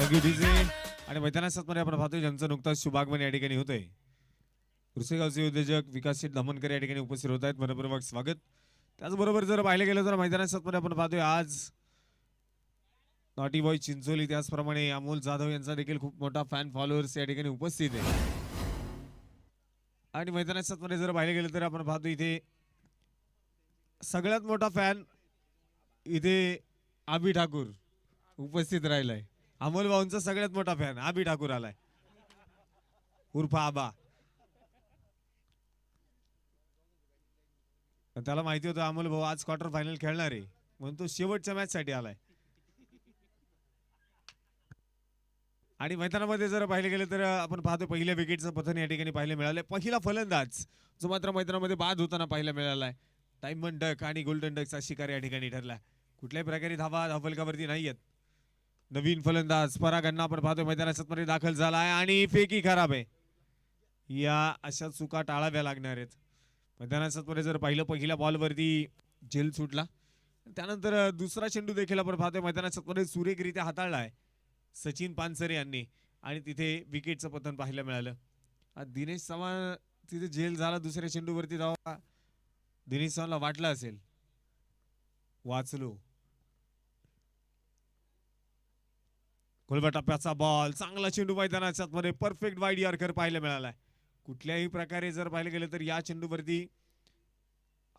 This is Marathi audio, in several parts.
Thank you DJ. आणि मैदानामध्ये आपण पाहतोय ज्यांचं नुकताच शुभागमन या ठिकाणी होतंय. रुसेगावचे उद्योजक विकास शेठ धामणकर या ठिकाणी उपस्थित होत आहेत. मनपूर्वक स्वागत. त्याचबरोबर जर पाहिलं गेलं तर मैदानामध्ये आपण पाहतोय आज नॉटी बॉय चिंचोली त्याचप्रमाणे अमोल जाधव यांचा देखील खूप मोठा फॅन फॉलोअर्स या ठिकाणी उपस्थित आहे. आणि मैदानामध्ये जर पाहिलं गेलं तर आपण पाहतो इथे सगळ्यात मोठा फॅन इथे आबी ठाकूर उपस्थित राहिलाय. अमोल भाऊंचा सगळ्यात मोठा फॅन आबी ठाकूर आलाय उर्फ आबा. त्याला माहिती होतं अमोल भाऊ आज क्वार्टर फायनल खेळणार आहे म्हणून तो शेवटच्या मॅच साठी आलाय. आणि मैदानामध्ये जर पाहिले गेले तर आपण पाहतो पहिल्या विकेटचं पतन या ठिकाणी पाहायला मिळालंय. पहिला फलंदाज जो मात्र मैदानामध्ये बाद होताना पाहायला मिळालाय. डायमंड डक आणि गोल्डन डकचा शिकार या ठिकाणी ठरला. कुठल्याही प्रकारे धावफलकावरती नाही आहेत. नवीन फलंदाज परागांना आपण पाहतोय मैदानामध्ये दाखल झाला आहे आणि फेकी खराब आहे. या अशा चुका टाळाव्या लागणार आहेत. मैदानामध्ये जर पाहिलं पहिल्या बॉलवरती झेल सुटला त्यानंतर दुसरा चेंडू देखील आपण पाहतोय मैदानामध्ये सुरेखरित्या हाताळला आहे सचिन पानसरे यांनी आणि तिथे विकेटचं पतन पाहायला मिळालं. दिनेश चव्हाण तिथे झेल झाला दुसऱ्या चेंडूवरती धावा दिनेश चव्हाणला वाटलं असेल वाचलो. खोलवा टप्प्याचा बॉल चांगला चेंडू मैदानाच्या मध्ये परफेक्ट वाईड यॉर्कर पाहायला मिळालाय. कुठल्याही प्रकारे जर पाहिलं गेलं तर या चेंडूवरती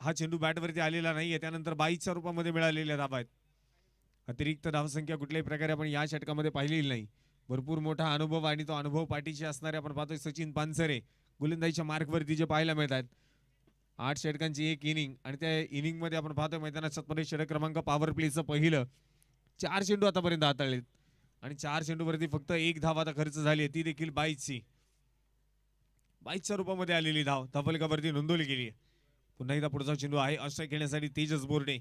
हा चेंडू बॅटवरती आलेला नाहीये. त्यानंतर 22च्या रूपामध्ये मिळालेल्या धावा आहेत. अतिरिक्त धावसंख्या कुठल्याही प्रकारे आपण या षटकामध्ये पाहिलेली नाही. भरपूर मोठा अनुभव आणि तो अनुभव पाठीशी असणारे आपण पाहतोय सचिन पानसरे गोलंदाजीच्या मार्कवरती जे पाहायला मिळत आहेत. 8 षटकांची एक इनिंग आणि त्या इनिंग मध्ये आपण पाहतोय मैदानामध्ये षटक क्रमांक पॉवर प्लेचं पहिलं 4 चेंडू आतापर्यंत हाताळलेत आणि 4 चेंडूवरती फक्त 1 धाव आता खर्च झाली ती देखील 22च्या रूपामध्ये आलेली धाव धावफलकावरती नोंदवली गेली. पुन्हा एकदा पुढचा चेंडू आहे ऑस्ट्राईक घेण्यासाठी तेजस बोर्डे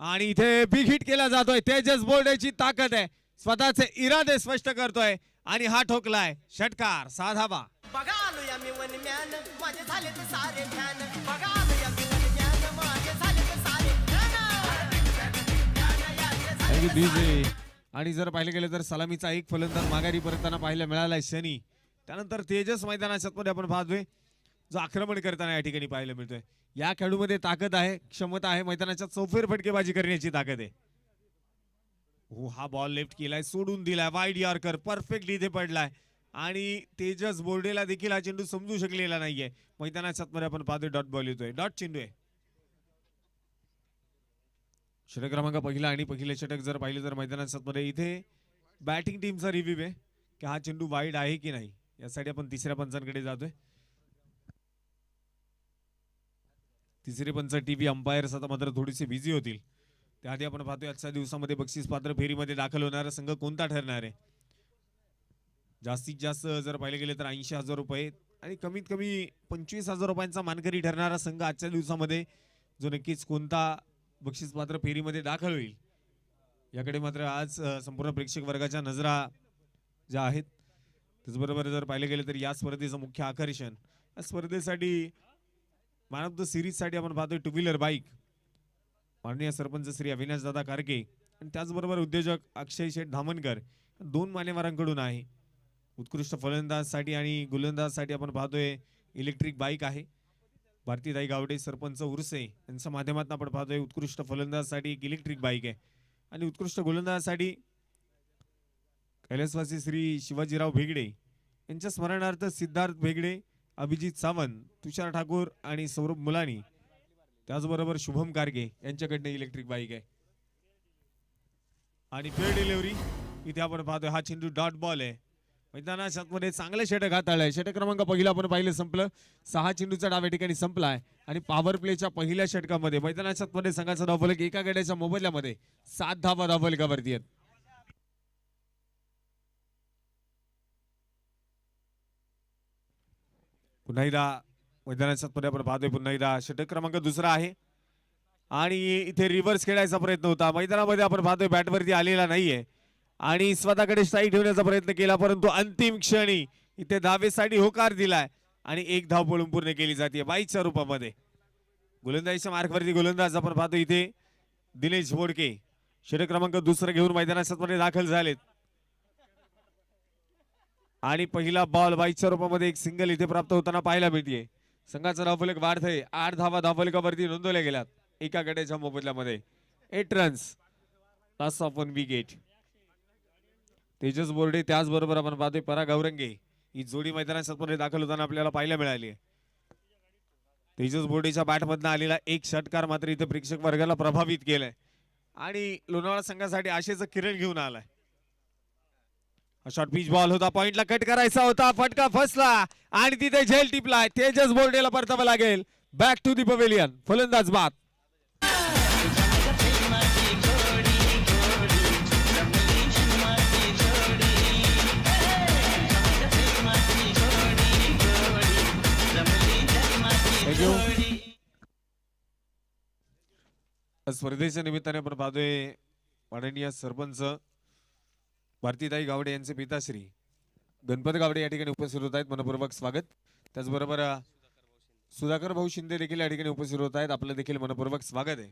आणि इथे बिग हिट केला जातोय. तेजस बोर्डेची ताकद आहे स्वतःचे इरादे स्पष्ट करतोय आणि हा ठोकलाय षटकार 6 धावा. आणि जर पाहिलं गेलं तर सलामीचा एक फलंदाज माघारी परतताना पाहायला मिळालाय शनी. त्यानंतर तेजस मैदानाच्या मध्ये आपण पाहतोय जो आक्रमण करताना या ठिकाणी पाहायला मिळतोय. या खेळाडूमध्ये ताकद आहे क्षमता आहे मैदानाच्या चौफेर फटकेबाजी करण्याची ताकद आहे. हो हा बॉल लेफ्ट केलाय सोडून दिलाय वाईड यॉर्कर परफेक्ट इथे पडलाय आणि तेजस बोर्डेला देखील हा चेंडू समजू शकलेला नाहीये. मैदानाच्या मध्ये आपण पाहतोय डॉट बॉल येतोय डॉट चेंडू आहे. षटक क्रमांक पहिला आणि पहिले षटक जर पाहिलं तर मैदानाच्या मध्ये इथे बॅटिंग टीमचा रिव्ह्यू आहे की हा चेंडू वाईड आहे की नाही यासाठी आपण तिसऱ्या पंचांकडे जातोय. तिसरे पंच टीव्ही अंपायर्स आता मात्र थोडीशी बिझी होतील. त्याआधी आपण पाहतोय आजच्या दिवसामध्ये बक्षीस पात्र फेरीमध्ये दाखल होणारा संघ कोणता ठरणार आहे. जास्तीत जास्त जर पाहिले गेले तर 80,000 रुपये आणि कमीत कमी 25,000 रुपयांचा मानकरी ठरणारा संघ आजच्या दिवसामध्ये जो नक्कीच कोणता बक्षीस पात्र फेरीमध्ये दाखल होईल याकडे मात्र आज संपूर्ण प्रेक्षक वर्गाच्या नजरा ज्या आहेत. त्याचबरोबर जर पाहिले गेले तर या स्पर्धेचं मुख्य आकर्षण या स्पर्धेसाठी मॅन ऑफ द सिरीज साठी आपण पाहतोय टू व्हीलर बाईक माननीय सरपंच श्री अविनाश दादा कारके आणि त्याचबरोबर उद्योजक अक्षय शेठ धामणकर 2 मान्यवरांकडून आहे. उत्कृष्ट फलंदाजसाठी आणि गोलंदाजसाठी आपण पाहतोय इलेक्ट्रिक बाईक आहे. भारतीताई गावडे सरपंच उर्से यांच्या माध्यमातून आपण पाहतोय उत्कृष्ट फलंदाजसाठी एक इलेक्ट्रिक बाईक आहे आणि उत्कृष्ट गोलंदाजसाठी कैलासवासी श्री शिवाजीराव भेगडे यांच्या स्मरणार्थ सिद्धार्थ भेगडे अभिजित सावंत तुषार ठाकूर आणि सौरभ मुलानी त्याचबरोबर शुभम कारगे यांच्याकडनं इलेक्ट्रिक बाईक आहे. आणि फेअर डिलिव्हरी इथे आपण पाहतोय हा चेंडू डॉट बॉल आहे. मैदानाच्या मध्ये चांगले षटक हाताळलंय. षटक क्रमांक पहिला आपण पाहिलं संपलं 6 चेंडूचा डाव्या ठिकाणी संपलाय आणि पॉवर प्लेच्या पहिल्या षटकामध्ये मैदानाच्या मध्ये संघाचा धावफलक एका गड्याच्या मोबदल्यामध्ये 7 धावा धावफलकावरती आहेत. पुन्हा एकदा मैदानाच्या मध्ये आपण पाहतोय पुन्हा एकदा षटक क्रमांक दुसरा आहे आणि इथे रिव्हर्स खेळायचा प्रयत्न होता. मैदानामध्ये आपण पाहतोय बॅटवरती आलेला नाहीये आणि स्वतःकडे स्ट्राईक ठेवण्याचा प्रयत्न केला परंतु अंतिम क्षणी इथे धावेसाठी होकार दिलाय आणि 1 धाव पळून पूर्ण केली जाते 22च्या रूपामध्ये. गोलंदाजीच्या मार्कवरती गोलंदाज आपण पाहतो इथे दिनेश बोडके षटक क्रमांक दुसरा घेऊन मैदानामध्ये दाखल झालेत आणि पहिला बॉल बाईच्या रूपामध्ये एक सिंगल इथे प्राप्त होताना पाहायला मिळते. संघाचा धावफलक वाढतंय. 8 धावा धावफलकावरती नोंदवल्या गेल्यात एका गड्याच्या मोबदल्यामध्ये. 8 runs, loss of 1 wicket. Tejas Borde त्याचबरोबर आपण पाहतोय पराग औरंगे ही जोडी मैदानामध्ये दाखल होताना आपल्याला पाहायला मिळाली. तेजस बोर्डेच्या बॅटमधनं आलेला एक षटकार मात्र इथे प्रेक्षक वर्गाला प्रभावित केलाय आणि लोणावळा संघासाठी आशेचं किरण घेऊन आलाय. शॉर्ट पिच बॉल होता, पॉइंटला कट करायचा होता, फटका फसला आणि तिथे झेल टिपलाय. तेजस बोर्डेला परतावं लागेल. Back to the pavilion. फलंदाज बाद. स्पर्धेच्या निमित्ताने आपण पाहतोय माननीय सरपंच भारतीताई गावडे यांचे पिताश्री गणपत गावडे या ठिकाणी उपस्थित होत आहेत. मनपूर्वक स्वागत. त्याचबरोबर सुधाकर भाऊ शिंदे देखील या ठिकाणी उपस्थित होत आहेत. आपलं देखील मनपूर्वक स्वागत आहे.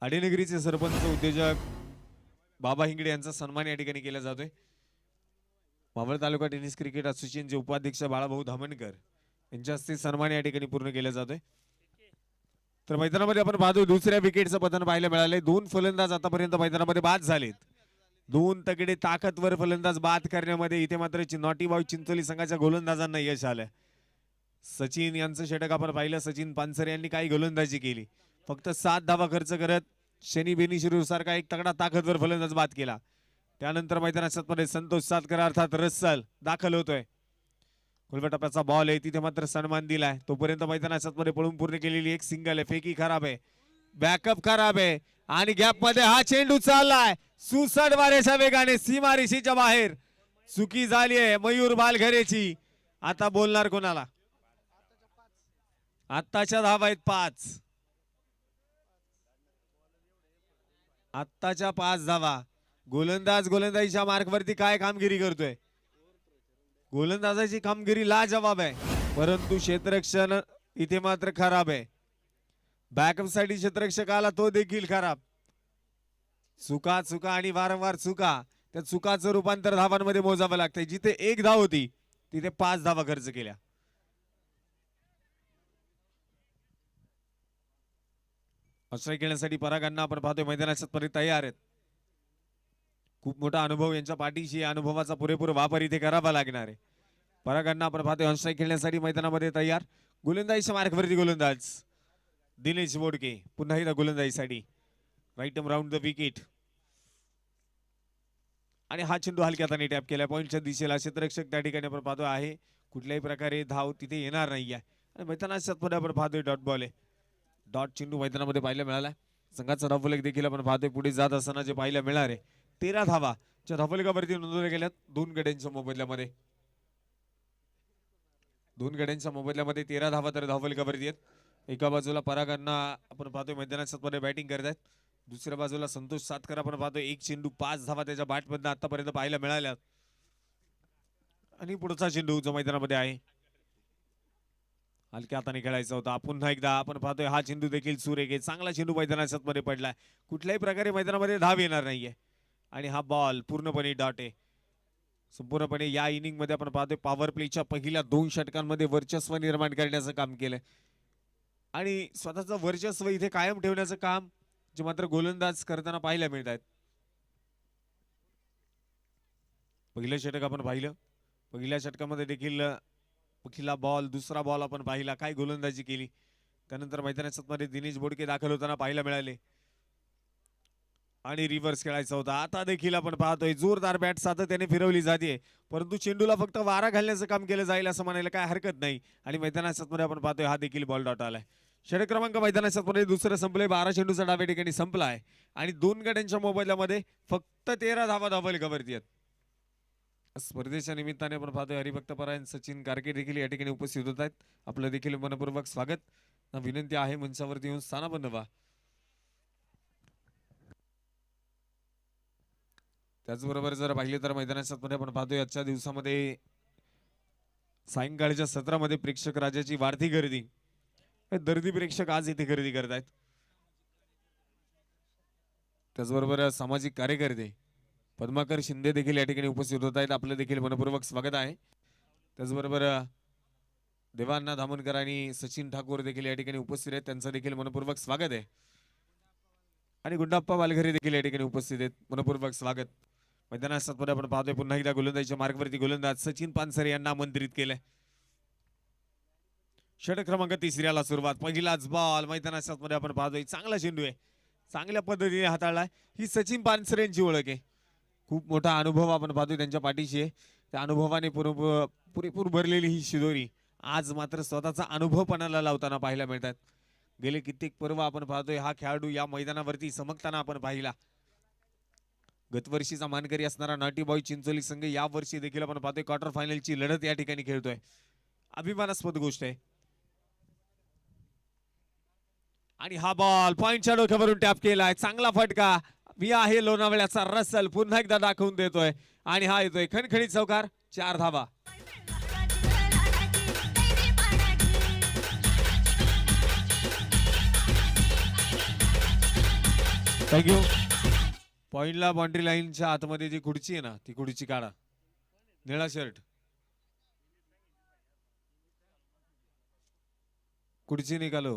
आडेनगरीचे सरपंच उद्योजक बाबा हिंगडे यांचा सन्मान या ठिकाणी केला जातोय. मावळ तालुका टेनिस क्रिकेट असोसिएशनचे उपाध्यक्ष बाळाभाऊ धामणकर यांच्या हस्ते सन्मान या ठिकाणी पूर्ण केला जातोय. तर मैदानामध्ये आपण पाहतो दुसऱ्या विकेटचं पतन पाहायला मिळालंय. 2 फलंदाज आतापर्यंत मैदानामध्ये बाद झालेत. 2 तगडे ताकदवर फलंदाज बाद करण्यामध्ये इथे मात्र नॉटी बॉय चिंचोली संघाच्या गोलंदाजांना यश आलं. सचिन यांचं षटक आपण पाहिलं. सचिन पानसरे यांनी काही गोलंदाजी केली. फक्त 7 धावा खर्च करत शनी बेनीशिरू सारखा एक तगडा ताकदवर फलंदाज बाद केला. त्यानंतर मैदानामध्ये संतोष सातकर अर्थात रस्सल दाखल होतोय. टप्प्याचा बॉल आहे तिथे मात्र सन्मान दिलाय. तोपर्यंत मैदानामध्ये पळून पूर्ण केलेली एक सिंगल आहे. फेकी खराब आहे, बॅकअप खराब आहे आणि गॅप मध्ये हा चेंडू चाललाय सुसट वाऱ्याच्या वेगाने सीमारेषेच्या बाहेर. चुकी झाली आहे मयूर बालघरेची. आता बोलणार कोणाला? आत्ताच्या धावा आहेत 5. आत्ताच्या 5 धावा. गोलंदाजीच्या मार्कवरती काय कामगिरी करतोय? गोलंदाजाची कामगिरी लाजवाब आहे, परंतु क्षेत्ररक्षण इथे मात्र खराब आहे. बॅकअप साठी क्षेत्ररक्षक आला तो देखील खराब. चुका चुका आणि वारंवार चुका. त्या चुकाचं रूपांतर धावांमध्ये मोजावं लागतंय. जिथे 1 धाव होती तिथे 5 धावा खर्च केल्या. आश्रय खेळण्यासाठी परागांना आपण पाहतोय मैदानात तयार आहेत. खूप मोठा अनुभव यांच्या पाठीशी. अनुभवाचा पुरेपूर वापर इथे करावा लागणार आहे. परागांना आपण पाहतोय आश्रय खेळण्यासाठी मैदानामध्ये तयार. गोलंदाजीच्या मार्कवरती गोलंदाज दिनेश बोडके पुन्हा एकदा गोलंदाजीसाठी. राईट राऊंड द विकेट आणि हा चेंडू हलक्या हाताने टॅप केला पॉइंटच्या दिशेला. क्षेत्ररक्षक त्या ठिकाणी आपण पाहतो आहे. कुठल्याही प्रकारे धाव तिथे येणार नाहीये आणि मैदानात आपण पाहतोय डॉट बॉल आहे. डॉट चेंडू मैदानामध्ये पाहायला मिळाला. संघाचा धावफलक देखील आपण पाहतोय पुढे जात असताना जे पाहायला मिळणार आहे. 13 धावा ज्या धावफलकावरती नोंदवल्या गेल्यात 2 गड्यांच्या मोबदल्यामध्ये. 2 गड्यांच्या मोबदल्यामध्ये 13 धावा तर धावफलकावरती आहेत. एका बाजूला परागांना आपण पाहतोय मैदानात बॅटिंग करतायत. दुसऱ्या बाजूला संतोष सातकर आपण पाहतोय. 1 चेंडू 5 धावा त्याच्या बॅटमधनं आतापर्यंत पाहायला मिळाल्यात. आणि पुढचा चेंडू जो मैदानामध्ये आहे हलक्या हाताने खेळायचा होता. पुन्हा एकदा आपण पाहतोय हा चेंडू देखील सुरेख चांगला चेंडू मैदानात पडलाय. कुठल्याही प्रकारे मैदानामध्ये धाव येणार नाहीये आणि हा बॉल पूर्णपणे डॉट आहे. संपूर्णपणे या इनिंग मध्ये आपण पाहतोय पॉवर प्लेच्या पहिल्या 2 षटकांमध्ये वर्चस्व निर्माण करण्याचं काम केलंय आणि स्वतःचं वर्चस्व इथे कायम ठेवण्याचं काम जे मात्र गोलंदाज करताना पाहायला मिळत आहेत. पहिलं षटक आपण पाहिलं. पहिल्या षटकामध्ये देखील पहिला बॉल दुसरा बॉल आपण पाहिला. काय गोलंदाजी केली. त्यानंतर मैदानात दिनेश बोडके दाखल होताना पाहायला मिळाले आणि रिव्हर्स खेळायचा होता. आता देखील आपण पाहतोय जोरदार बॅट सातत्याने फिरवली जाते, परंतु चेंडूला फक्त वारा घालण्याचं काम केलं जाईल असं म्हणायला काय हरकत नाही. आणि मैदानात आपण पाहतोय हा देखील बॉल डॉट आलाय. षटक क्रमांक मैदानात दुसरं संपलंय. 12 चेंडूचा डाव्या ठिकाणी संपलाय आणि 2 गड्यांच्या मोबदल्यामध्ये फक्त 13 धावा धावफलकावरती आहेत. स्पर्धेच्या निमित्ताने आपण पाहतोय हरिभक्त परायण सचिन कारके देखील या ठिकाणी उपस्थित होत आहेत. आपलं देखील मनपूर्वक स्वागत. विनंती आहे मंचावरती येऊन स्थानापन्न व्हा. त्याचबरोबर जर पाहिले तर मैदानात आपण पाहतोय आजच्या दिवसामध्ये सायंकाळच्या सत्रामध्ये प्रेक्षक राजाची वाढती गर्दी. दर्दी प्रेक्षक आज इथे गर्दी करतायत. त्याचबरोबर सामाजिक कार्यकर्ते पद्माकर शिंदे देखील या ठिकाणी उपस्थित होत आहेत. आपलं देखील मनपूर्वक स्वागत आहे. त्याचबरोबर देवांना धामणकर आणि सचिन ठाकूर देखील या ठिकाणी उपस्थित आहेत. त्यांचं देखील मनपूर्वक स्वागत आहे. आणि गुंडाप्पा वालघरे देखील या ठिकाणी उपस्थित आहेत. मनपूर्वक स्वागत. मैदानात आपण पाहतोय पुन्हा एकदा गोलंदाजीच्या मार्गावरती गोलंदाज सचिन पानसरे यांना आमंत्रित केलंय. षटक क्रमांक 3 सुरुवात. पहिलाच बॉल मैदानात आपण पाहतोय. चांगला चेंडू आहे, चांगल्या पद्धतीने हाताळलाय. ही सचिन पानसरे यांची ओळख आहे. खूप मोठा अनुभव आपण पाहतोय त्यांच्या पाठीशी आहे. त्या अनुभवाने पुरेपूर भरलेली ही शिदोरी आज मात्र स्वतःचा अनुभव पणाला लावताना पाहायला मिळतात. गेले कित्येक पर्व आपण पाहतोय हा खेळाडू या मैदानावरती चमकताना आपण पाहिला. गतवर्षीचा मानकरी असणारा नॉटी बॉय चिंचोली संघ या वर्षी देखील आपण पाहतोय क्वार्टर फायनलची लढत या ठिकाणी खेळतोय. अभिमानास्पद गोष्ट आहे. आणि हा बॉल पॉइंटच्या डोक्यावरून टॅप केलाय. चांगला फटका. मी आहे लोणावळ्याचा रसल पुन्हा एकदा दाखवून देतोय आणि हा येतोय खणखणीत चौकार. 4 धावा. थँक्यू. पॉइंटला बाउंड्री लाईनच्या आतमध्ये जी खुर्ची आहे ना ती खुर्ची काढा. निळा शर्ट खुर्ची निकालो.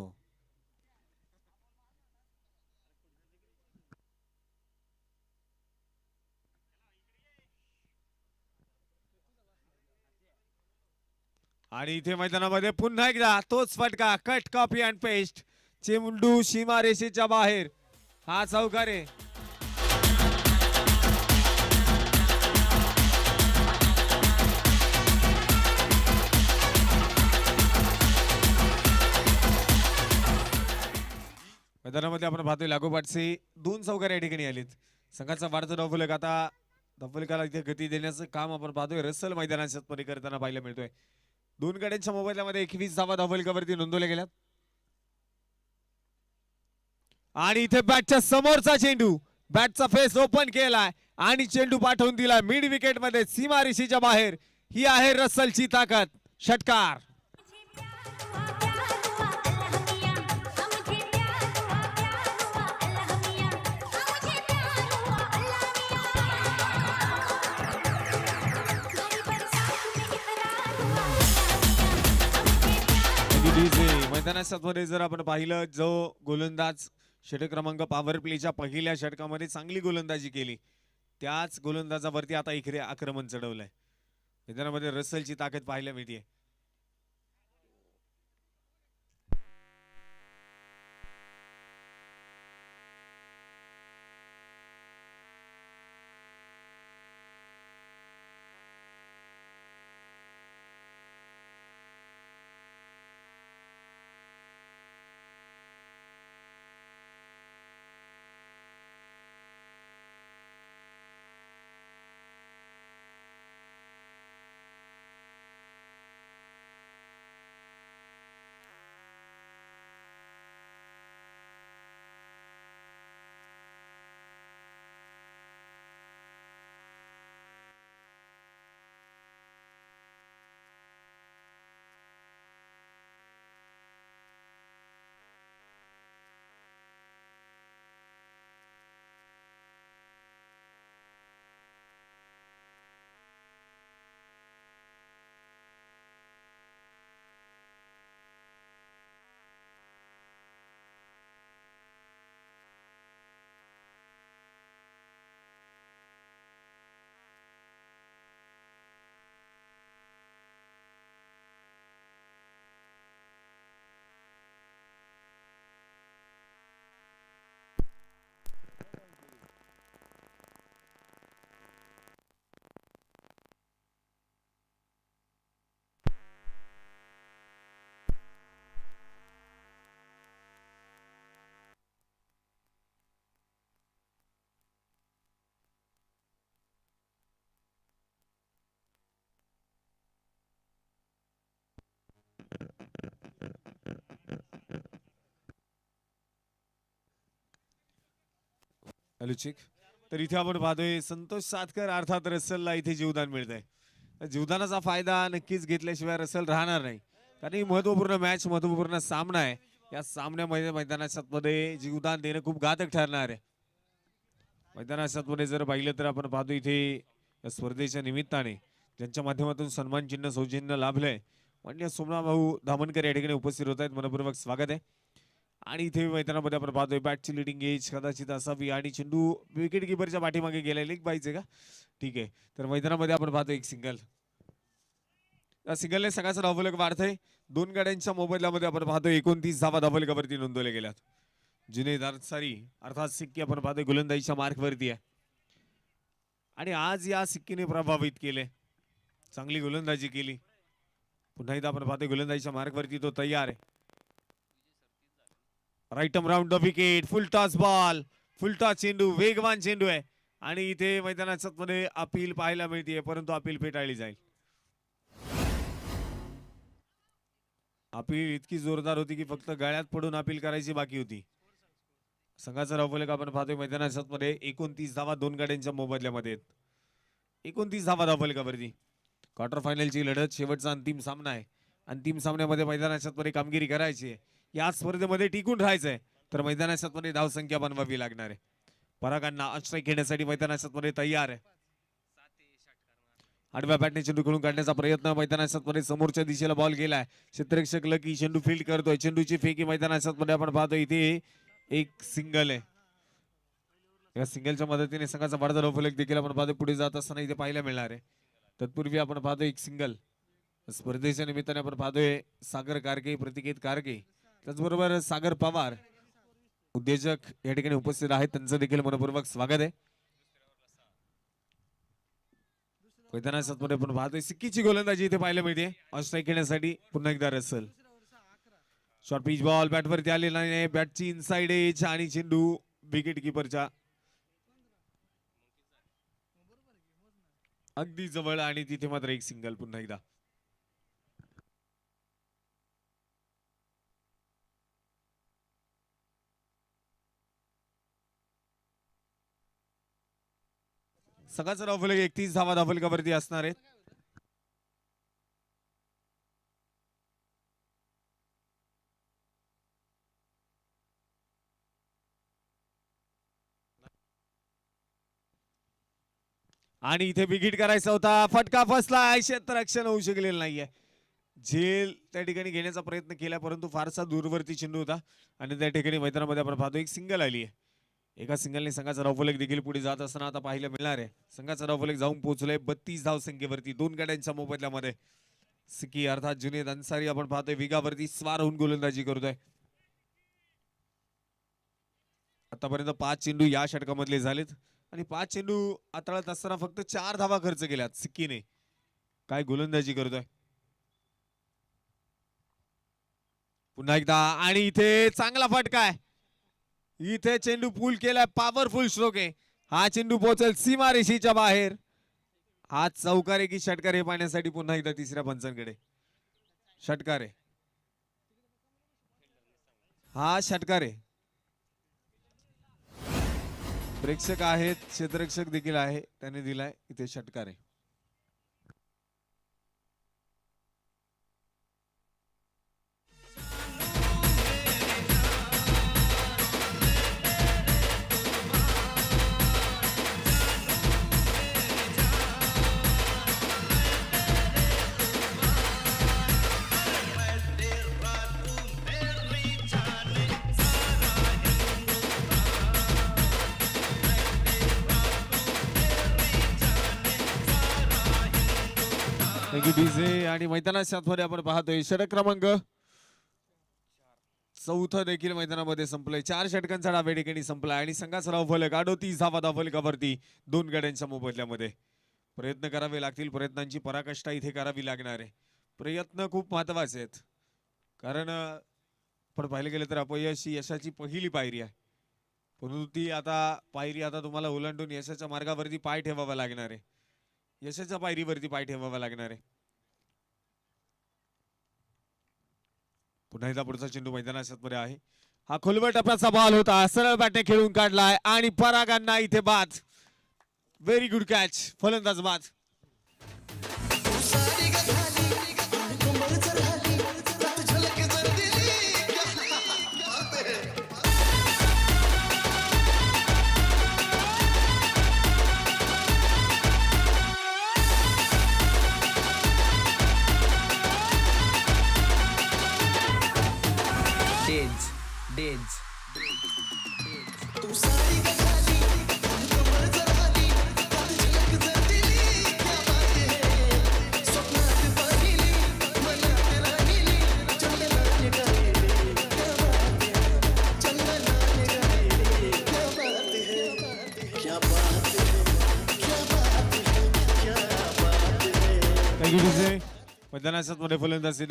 आणि इथे मैदानामध्ये पुन्हा एकदा तोच फटका. Cut copy and paste. चेंडू सीमा रेषेच्या बाहेर. हा चौकार आहे. मैदानामध्ये आपण पाहतोय लागोपाठचे 2 चौकार या ठिकाणी आलेत. संघाचा वाढता धावफलक आता धावफलकाला इथे गती देण्याचं काम आपण पाहतोय रसल मैदानात करताना पाहायला मिळतोय. 2 गड्यांच्या मोबाईलमध्ये 21 धावा धावफलकावरती नोंदवल्या गेल्यात. आणि इथे बॅटच्या समोरचा चेंडू. बॅटचा फेस ओपन केलाय आणि चेंडू पाठवून दिला मिड विकेट मध्ये सीमारेषेच्या बाहेर. ही आहे रसलची ताकद. षटकार. मैदानामध्ये जर आपण पाहिलं जो गोलंदाज षटक क्रमांक पॉवर प्लेच्या पहिल्या षटकामध्ये चांगली गोलंदाजी केली त्याच गोलंदाजावरती आता इकडे आक्रमण चढवलंय. मैदानामध्ये रसलची ताकद पाहायला मिळते. अलुचिक तर इथे आपण पाहतोय संतोष सातकर अर्थात रसलला इथे जीवदान मिळत आहे. जीवदानाचा फायदा नक्कीच घेतल्याशिवाय रसल राहणार नाही कारण ही महत्वपूर्ण मॅच महत्वपूर्ण सामना आहे. या सामन्यामध्ये मैदानाच्या मध्ये जीवदान देणं खूप घातक ठरणार आहे. मैदानात मध्ये जर पाहिलं तर आपण पाहतो इथे या स्पर्धेच्या निमित्ताने ज्यांच्या माध्यमातून सन्मान चिन्ह सौजन्य लाभलंय मान्य सोमना भाऊ धामणकर या ठिकाणी उपस्थित होत आहेत. मनपूर्वक स्वागत आहे. आणि इथे मैदानामध्ये आपण पाहतोय बॅटची लिडिंग एज कदाचित असावी आणि चेंडू विकेट किपरच्या पाठीमागे गेलाय. लेग पाहिजे का? ठीक आहे. तर मैदानामध्ये आपण पाहतो एक सिंगल. या सिंगलने सगळ्याचा धावफलक वाढतंय. 2 गाड्यांच्या मोबदल्यामध्ये आपण पाहतोय 29 धावा धावफलकावरती नोंदवल्या गेल्यात. जुनेद अन्सारी अर्थात सिक्की आपण पाहतोय गोलंदाजीच्या मार्कवरती आहे आणि आज या सिक्कीने प्रभावित केले. चांगली गोलंदाजी केली. पुन्हा एकदा आपण पाहतोय गोलंदाजीच्या मार्कवरती तो तयार आहे. Right arm round the wicket. Full toss ball. Full toss चेंडू. वेगवान चेंडू आहे आणि इथे मैदानाच्या मध्ये अपील पाहायला मिळते परंतु अपील फेटाळली जाईल. अपील इतकी जोरदार होती की फक्त गळ्यात पडून अपील करायची बाकी होती. संघाचा धावफलक आपण पाहतोय मैदानाच्या मध्ये 29 धावा 2 गाड्यांच्या मोबदल्यामध्ये 29 धावा धावफलकावरती. क्वार्टर फायनलची लढत शेवटचा अंतिम सामना आहे. अंतिम सामन्यामध्ये मैदानाच्या मध्ये कामगिरी करायची आहे. या स्पर्धेमध्ये टिकून राहायचंय तर मैदानाच्या मध्ये धावसंख्या बनवावी लागणार आहे. परागांना स्ट्राईक घेण्यासाठी मैदानाच्या मध्ये तयार आहे. आडव्या बॅटने चेंडू खेळून काढण्याचा प्रयत्न. मैदानाच्या मध्ये समोरच्या दिशेला बॉल गेलाय. क्षेत्ररक्षक लकी चेंडू फील्ड करतोय. चेंडूची फेकी मैदानाच्या मध्ये आपण पाहतो इथे एक सिंगल आहे. या सिंगलच्या मदतीने संघाचा वाढता धावफलक देखील आपण पाहतो पुढे जात असताना इथे पाहायला मिळणार आहे. तत्पूर्वी आपण पाहतो एक सिंगल. स्पर्धेच्या निमित्ताने आपण पाहतोय सागर कारके प्रतिकेत कारके त्याचबरोबर सागर पवार उद्योजक या ठिकाणी उपस्थित आहेत. त्यांचं देखील मनपूर्वक स्वागत आहे. मैदानाच्या मध्ये आपण पाहतोय सिक्कीची गोलंदाजी इथे पाहायला मिळते. स्ट्राईक घेण्यासाठी पुन्हा एकदा रसल. शॉर्ट पिच बॉल बॅटवरती आलेला नाही. बॅटची इनसाइड एज आणि चेंडू विकेट किपरच्या अगदी जवळ आणि तिथे मात्र एक सिंगल. पुन्हा एकदा सगळ्याच धावफलक 31 धावा धावफलकावरती असणार आहेत. आणि इथे विकेट करायचा होता. फटका फसला. क्षेत्ररक्षण होऊ शकलेलं नाहीये. झेल त्या ठिकाणी घेण्याचा प्रयत्न केला परंतु फारसा दूरवरती चेंडू होता आणि त्या ठिकाणी मैदानामध्ये आपण पाहतो एक सिंगल आली आहे. एका सिंगलने संघाचा धावफलक देखील पुढे जात असताना आता पाहायला मिळणार आहे. संघाचा धावफलक जाऊन पोहोचलाय 32 धावसंख्येवरती 2 गाड्यांच्या मोबदल्यामध्ये. सिक्की अर्थात जुनेद अन्सारी आपण पाहतोय वेगावरती स्वार होऊन गोलंदाजी करतोय. आतापर्यंत 5 चेंडू या षटकामधले झालेत आणि 5 चेंडू हाताळत असताना फक्त 4 धावा खर्च केल्यात सिक्कीने. काय गोलंदाजी करतोय. पुन्हा एकदा आणि इथे चांगला फटका आहे. इथे चेंडू पूल केलाय. पॉवरफुल स्ट्रोक आहे. हा चेंडू पोहोचेल सीमारेषेच्या बाहेर. हा चौकार आहे की षटकार हे पाहण्यासाठी पुन्हा एकदा तिसऱ्या पंचांकडे. षटकार आहे. हा षटकार आहे. प्रेक्षक आहेत क्षेत्ररक्षक देखील आहे त्याने दिलाय इथे षटकार आहे. आणि मैदानाच्या मध्ये आपण पाहतोय षटक क्रमांक 4 देखील मैदानामध्ये संपलंय. 4 षटकांचा डाव्या ठिकाणी संपलाय आणि संघाचा धावफलक 38 धावा धावफलकावरती 2 गाड्यांच्या मोबदल्यामध्ये. प्रयत्न करावे लागतील. प्रयत्नांची पराकाष्ठा इथे करावी लागणार आहे. प्रयत्न खूप महत्वाचे आहेत कारण पण पाहिलं गेलं तर अपयश ही यशाची पहिली पायरी आहे परंतु ती आता पायरी आता तुम्हाला ओलांडून यशाच्या मार्गावरती पाय ठेवावा लागणार आहे. यशाच्या पायरीवरती पाय ठेवावा लागणार आहे. पुन्हा एकदा पुढचा चेंडू मैदानाच्या मध्ये आहे. हा खोलवर टप्प्याचा बॉल होता. सरळ बॅटने खेळून काढलाय आणि परागांना इथे बाद. Very good catch. फलंदाज बाद. मैदानात मध्ये फलंदाजी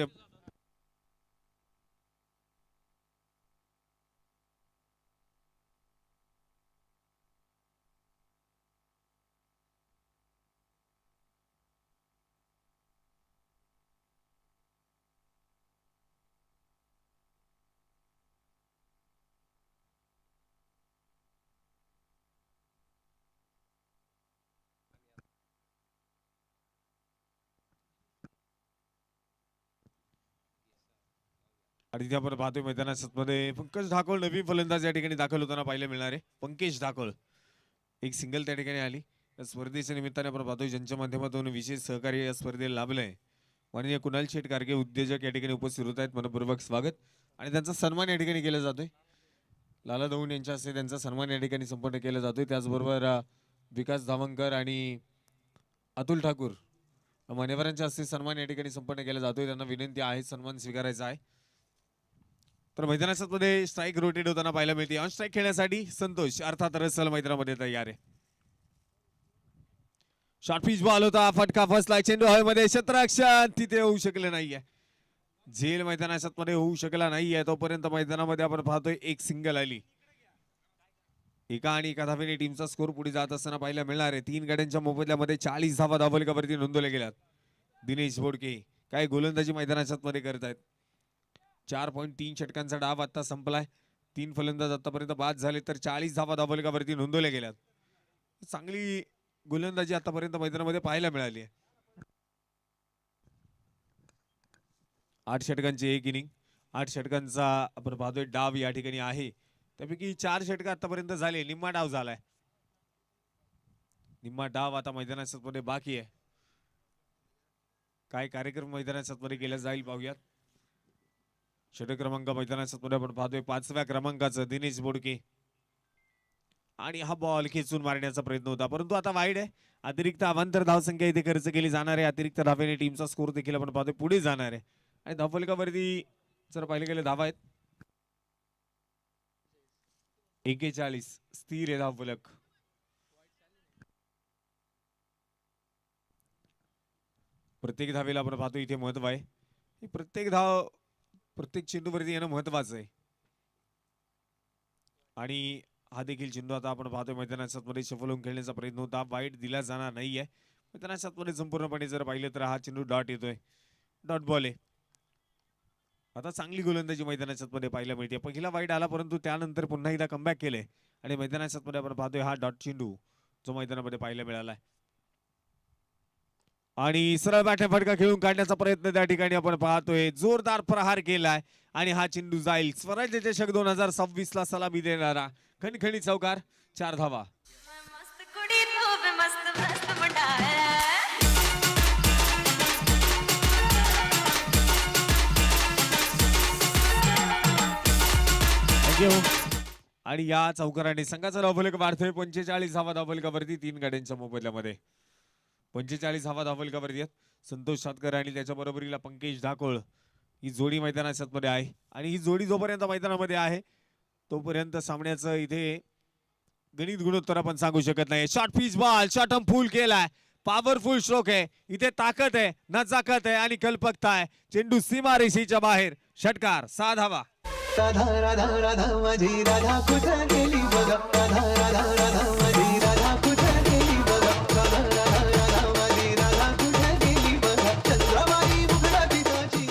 आणि आपण पाहतोय मैदानात मध्ये पंकज ढाकोळ नवीन फलंदाज या ठिकाणी दाखल होताना पाहायला मिळणार आहे. पंकज ढाकोळ एक सिंगल त्या ठिकाणी आली. या स्पर्धेच्या निमित्ताने आपण पाहतोय ज्यांच्या माध्यमातून विशेष सहकार्य या स्पर्धेला लाभलंय माननीय कुणाल शेठ गारगे उद्योजक या ठिकाणी उपस्थित होत आहेत. मनपूर्वक स्वागत आणि त्यांचा सन्मान या ठिकाणी केला जातोय. लाला दौंड यांच्या हस्ते त्यांचा सन्मान या ठिकाणी संपन्न केला जातोय. त्याचबरोबर विकास धावंकर आणि अतुल ठाकूर मान्यवरांच्या हस्ते सन्मान या ठिकाणी संपन्न केला जातोय. त्यांना विनंती आहे सन्मान स्वीकारायचा आहे. तर मैदानात मध्ये स्ट्राईक रोटेट होताना पाहायला मिळते. ऑन स्ट्राईक खेळण्यासाठी संतोष अर्थात रसल मैदानामध्ये तयार आहे. शॉर्ट पिच बॉल होता, फटका फसला, चेंडू हवेमध्ये, क्षेत्ररक्षण तिथे होऊ शकले नाहीये. झेल मैदानात मध्ये होऊ शकला नाहीये. तोपर्यंत मैदानामध्ये आपण पाहतोय एक सिंगल आली. एका आणि एका धावेने टीमचा स्कोर पुढे जात असताना पाहायला मिळणार आहे. 3 गड्यांच्या मोबदल्यामध्ये 40 धावा धावफलकावरती नोंदवल्या गेल्यात. दिनेश बोडके काय गोलंदाजी मैदानात मध्ये करत आहेत. 4.3 षटकांचा डाव आता संपलाय. 3 फलंदाज आतापर्यंत बाद झाले तर 40 धावा धावफलकावरती नोंदवल्या गेल्यात. चांगली गोलंदाजी आतापर्यंत मैदानामध्ये पाहायला मिळाली आहे. 8 षटकांची एक इनिंग, 8 षटकांचा आपण पाहतोय डाव या ठिकाणी आहे. त्यापैकी 4 षटक आतापर्यंत झाले. निम्मा डाव झालाय. निम्मा डाव आता मैदानात मध्ये बाकी आहे. काय कार्यक्रम मैदानात मध्ये केला जाईल पाहूयात. षटक क्रमांक मैदानात मध्ये आपण पाहतोय 5व्या क्रमांकाचं दिनेश बोडके आणि हा बॉल खेचून मारण्याचा प्रयत्न होता परंतु आता वाईड आहे. अतिरिक्त अवांतर धावसंख्या इथे खर्च केली जाणार आहे. अतिरिक्त धावेने टीमचा स्कोर देखील आपण पाहतोय पुढे जाणार आहे. आणि धावफलकावरती जर पाहिले गेले धावा आहेत 41 स्थिर आहे धावफलक. प्रत्येक धावेला आपण पाहतो इथे महत्व आहे. प्रत्येक धाव प्रत्येक चेंडूवरती येणं महत्वाचं आहे. आणि हा देखील चेंडू आता आपण पाहतोय मैदानात मध्ये सफल होऊन खेळण्याचा प्रयत्न होता. वाईट दिला जाणार नाहीये. मैदानात मध्ये संपूर्णपणे जर पाहिलं तर हा चेंडू डॉट येतोय. डॉट बॉल आहे. आता चांगली गोलंदाजी मैदानात मध्ये पाहायला मिळते. पहिला वाईट आला परंतु त्यानंतर पुन्हा एकदा कमबॅक केले आणि मैदानात मध्ये आपण पाहतोय हा डॉट चेंडू जो मैदानामध्ये पाहायला मिळालाय. आणि सरळ बॅटने फटका खेळून काढण्याचा प्रयत्न त्या ठिकाणी आपण पाहतोय. जोरदार प्रहार केलाय आणि हा चेंडू जाईल. स्वराज्य चषक 2026 ला सलामी देणारा खणखणी चौकार. 4 धावा. आणि या चौकाराने संघाचा धावफलक वाढतोय 45 धावा धावफलकावरती 3 गाड्यांच्या मोबदल्यामध्ये. 45 धावा धावफलकावरती आहेत. संतोष सातकर आणि त्याच्या बरोबरीला पंकज ढाकोळ ही जोडी मैदानात मध्ये आहे. आणि ही जोडी जोपर्यंत मैदानामध्ये आहे तोपर्यंत सामन्याचं इथे गणित गुणोत्तर आपण सांगू शकत नाही. Short pitch ball short full केलाय. पॉवरफुल स्ट्रोक आहे. इथे ताकद आहे, नजाकत आहे आणि कल्पकता आहे. चेंडू सीमारेषेच्या बाहेर. षटकार. 6 धावा. राधा राधा राधा माझी राधा कुठं गेली बघा. राधा राधा राधा माझी राधा कुठं गेली बघा. राधा राधा राधा माझी राधा कुठं गेली बघा. चंद्रमाई मुगडा पिताची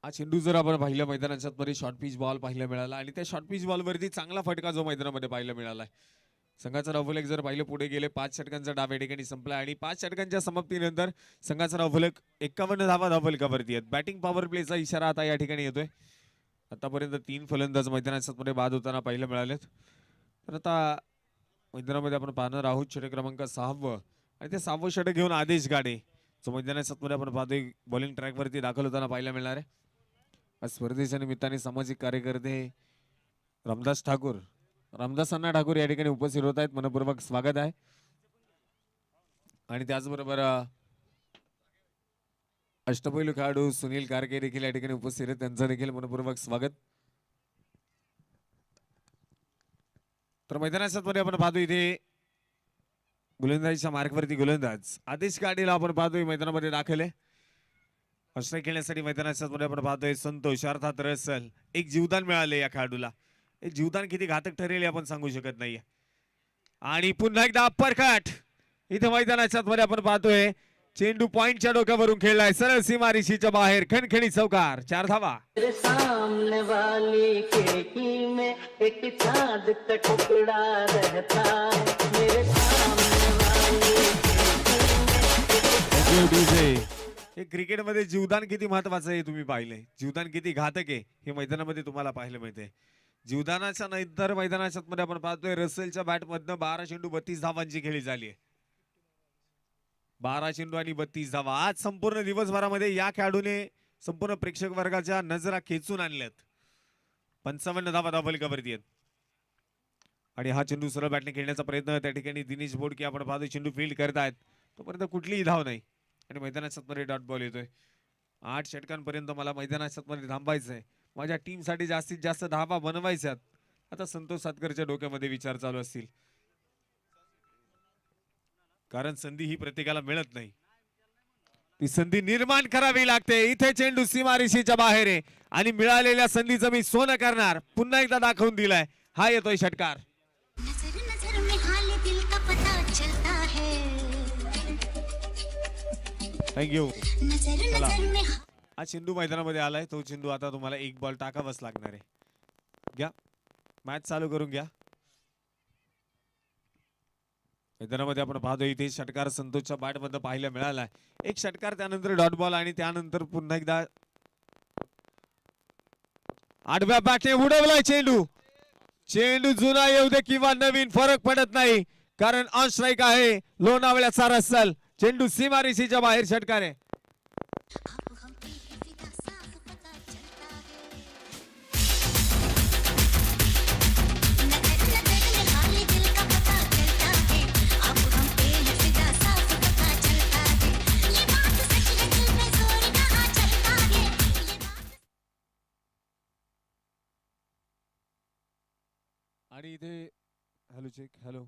हा चेंडू जर आपण पाहिलं मैदानाच्या मध्ये शॉर्ट पिच बॉल पाहायला मिळाला आणि त्या शॉर्ट पिच बॉल वरती चांगला फटका जो मैदानामध्ये पाहायला मिळालाय. संघाचा धावफलक जर पाहिलं पुढे गेले 5 षटकांचा डाव या ठिकाणी संपला आणि 5 षटकांच्या समाप्तीनंतर संघाचा धावफलक 51 धावा धावफलकावरती आहेत. बॅटिंग पॉवर प्लेचा इशारा आता या ठिकाणी येतोय. आतापर्यंत 3 फलंदाज मैदानात मध्ये बाद होताना पाहायला मिळालेत. तर आता मैदानामध्ये आपण पाहणार आहोत षटक क्रमांक 6 आणि ते 6वं षटक घेऊन आदेश गाडे जो मैदानात मध्ये आपण पाहतोय बॉलिंग ट्रॅक वरती दाखल होताना पाहायला मिळणार आहे. स्पर्धेच्या निमित्ताने सामाजिक कार्यकर्ते रामदास ठाकूर रामदासांना ठाकूर या ठिकाणी उपस्थित होत आहेत. मनपूर्वक स्वागत आहे. आणि त्याचबरोबर अष्टपैलू खेळाडू सुनील कारके देखील या ठिकाणी उपस्थित आहेत. त्यांचं देखील मनपूर्वक स्वागत. तर मैदानात मध्ये आपण पाहतो इथे गोलंदाजीच्या मार्कवरती गोलंदाज आदेश गाडीला आपण पाहतोय मैदानामध्ये दाखल आहे. अष्टय खेळण्यासाठी मैदानाच्या मध्ये आपण पाहतोय संतोष अर्थात रसल. एक जीवदान मिळाले या खेळाडूला. एक जीवदान किती घातक ठरेल हे आपण सांगू शकत नाहीये. आणि पुन्हा एकदा अप्पर कट इथे मैदानाच्या मध्ये आपण पाहतोय. चेंडू पॉइंटच्या डोक्यावरून खेळलाय सरळ सीमारेषेच्या बाहेर. खणखणी चौकार 4 धावा. मेरे सामने वाली खिड़की में एक चांद का टुकड़ा रहता है मेरे सामने वाली हे क्रिकेटमध्ये जीवदान किती महत्वाचं आहे तुम्ही पाहिलंय. जीवदान किती घातक आहे हे मैदानामध्ये तुम्हाला पाहायला मिळते. जीवदानाच्या नंतर मैदानाच्या मध्ये आपण पाहतोय रसेलच्या बॅट मधनं 12 चेंडू 32 धावांची खेळी झाली आहे. 12 चेंडू आणि 32 धावा. आज संपूर्ण दिवसभरामध्ये या खेळाडूने संपूर्ण प्रेक्षक वर्गाच्या नजरा खेचून आणल्यात. 55 धावा धावफलकावरती आहेत. आणि हा चेंडू सरळ बॅटने खेळण्याचा प्रयत्न त्या ठिकाणी दिनेश बोडके आपण पाहतो चेंडू फील्ड करतायत. तोपर्यंत कुठलीही धाव नाही आणि मैदानाच्या मध्ये डॉट बॉल येतोय. 8 षटकांपर्यंत मला मैदानाच्या मध्ये थांबायचंय. माझ्या टीम साठी जास्तीत जास्त धावा बनवायच्यात. आता संतोष सातकरच्या डोक्यामध्ये विचार चालू असतील. कारण संधी ही प्रत्येकाला मिळत नाही. ती संधी निर्माण करावी लागते. इथे चेंडू सीमारेषेच्या बाहेर आहे आणि मिळालेल्या संधीचं मी सोनं करणार पुन्हा एकदा दाखवून दिलाय. हा येतोय षटकार. नजर नजर में हाल दिल का पता चलता है थँक्यू. नजर नजर में हा चेंडू मैदानामध्ये आलाय. तो चेंडू आता तुम्हाला एक बॉल टाकावाच लागणार आहे. घ्या मॅच चालू करून घ्या. मैदानामध्ये आपण पाहतो इथे षटकार संतोषच्या बॅट मध्ये पाहायला मिळालाय. एक षटकार त्यानंतर डॉट बॉल आणि त्यानंतर पुन्हा एकदा आडव्या बॅटने उडवलाय चेंडू. चेंडू जुना येऊ दे किंवा नवीन फरक पडत नाही कारण ऑन स्ट्राईक आहे लोणावळ्याचा रसल. चेंडू सीमारेषेच्या बाहेर षटकार आहे. अब हम पे है फिदा साफ पता चलता है नजर नजर में हाल दिल का पता चलता है अब हम पे है फिदा साफ पता चलता है ये बात सच है दिल में जोर कहाँ चलता है ये बात आणि इथे हॅलो चेक हॅलो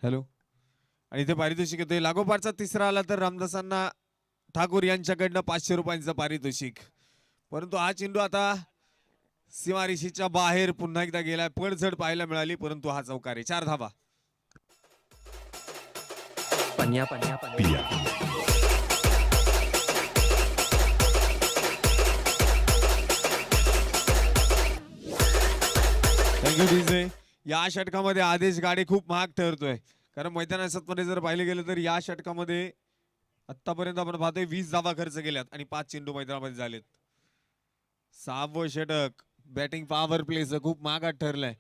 हॅलो आणि इथे पारितोषिक येतोय. लागोपाठचा तिसरा आला तर रामदासांना ठाकूर यांच्याकडनं 500 रुपयांचं पारितोषिक. परंतु हा चेंडू आता सीमारेषेच्या बाहेर पुन्हा एकदा गेलाय. पडझड पाहायला मिळाली परंतु हा चौकार आहे. 4 धावा. पन्या पन्या पन्या थँक्यू डीजे. या षटकामध्ये आदेश गाडी खूप महाग ठरतोय कारण मैदानाच्या मध्ये जर पाहिले गेलं तर या षटकामध्ये आतापर्यंत आपण पाहतोय 20 धावा खर्च केल्यात आणि 5 चेंडू मैदानामध्ये झालेत. 6वं षटक बॅटिंग पॉवर प्लेचं खूप महागात ठरलंय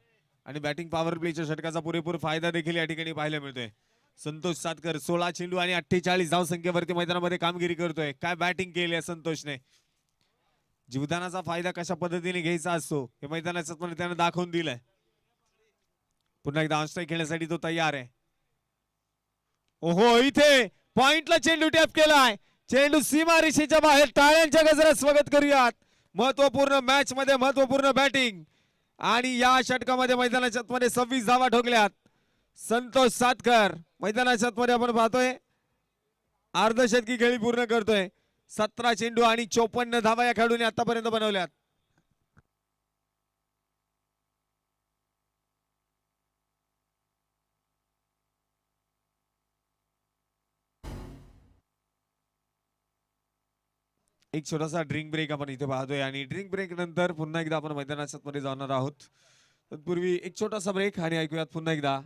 आणि बॅटिंग पॉवर प्लेच्या षटकाचा पुरेपूर फायदा देखील या ठिकाणी पाहायला मिळतोय. संतोष सातकर 16 चेंडू आणि 48 धाव संख्येवरती मैदानामध्ये कामगिरी करतोय. काय बॅटिंग केली आहे संतोषने. जीवदानाचा फायदा कशा पद्धतीने घ्यायचा असतो हे मैदानाच्या मध्ये त्याने दाखवून दिलंय. पुन्हा एकदा ऑनस्ट्राईक खेळण्यासाठी तो तयार आहे. ओहो इथे पॉइंटला चेंडू टॅप केलाय. चेंडू सीमारेषेच्या बाहेर. टाळ्यांच्या गजरात स्वागत करूयात. महत्वपूर्ण मॅच मध्ये महत्वपूर्ण बॅटिंग आणि या षटकामध्ये मैदानाच्या मध्ये 26 धावा ठोकल्यात. संतोष सातकर मैदानाच्या मध्ये आपण पाहतोय अर्धशतकी खेळी पूर्ण करतोय. 17 चेंडू आणि 54 धावा या खेळाडूने आतापर्यंत बनवल्यात. एक छोटासा ड्रिंक ब्रेक आपण इथे पाहतोय आणि ड्रिंक ब्रेक नंतर पुन्हा एकदा आपण मैदानाच्या मध्ये जाणार आहोत. तत्पूर्वी एक छोटासा ब्रेक आणि ऐकूयात पुन्हा एकदा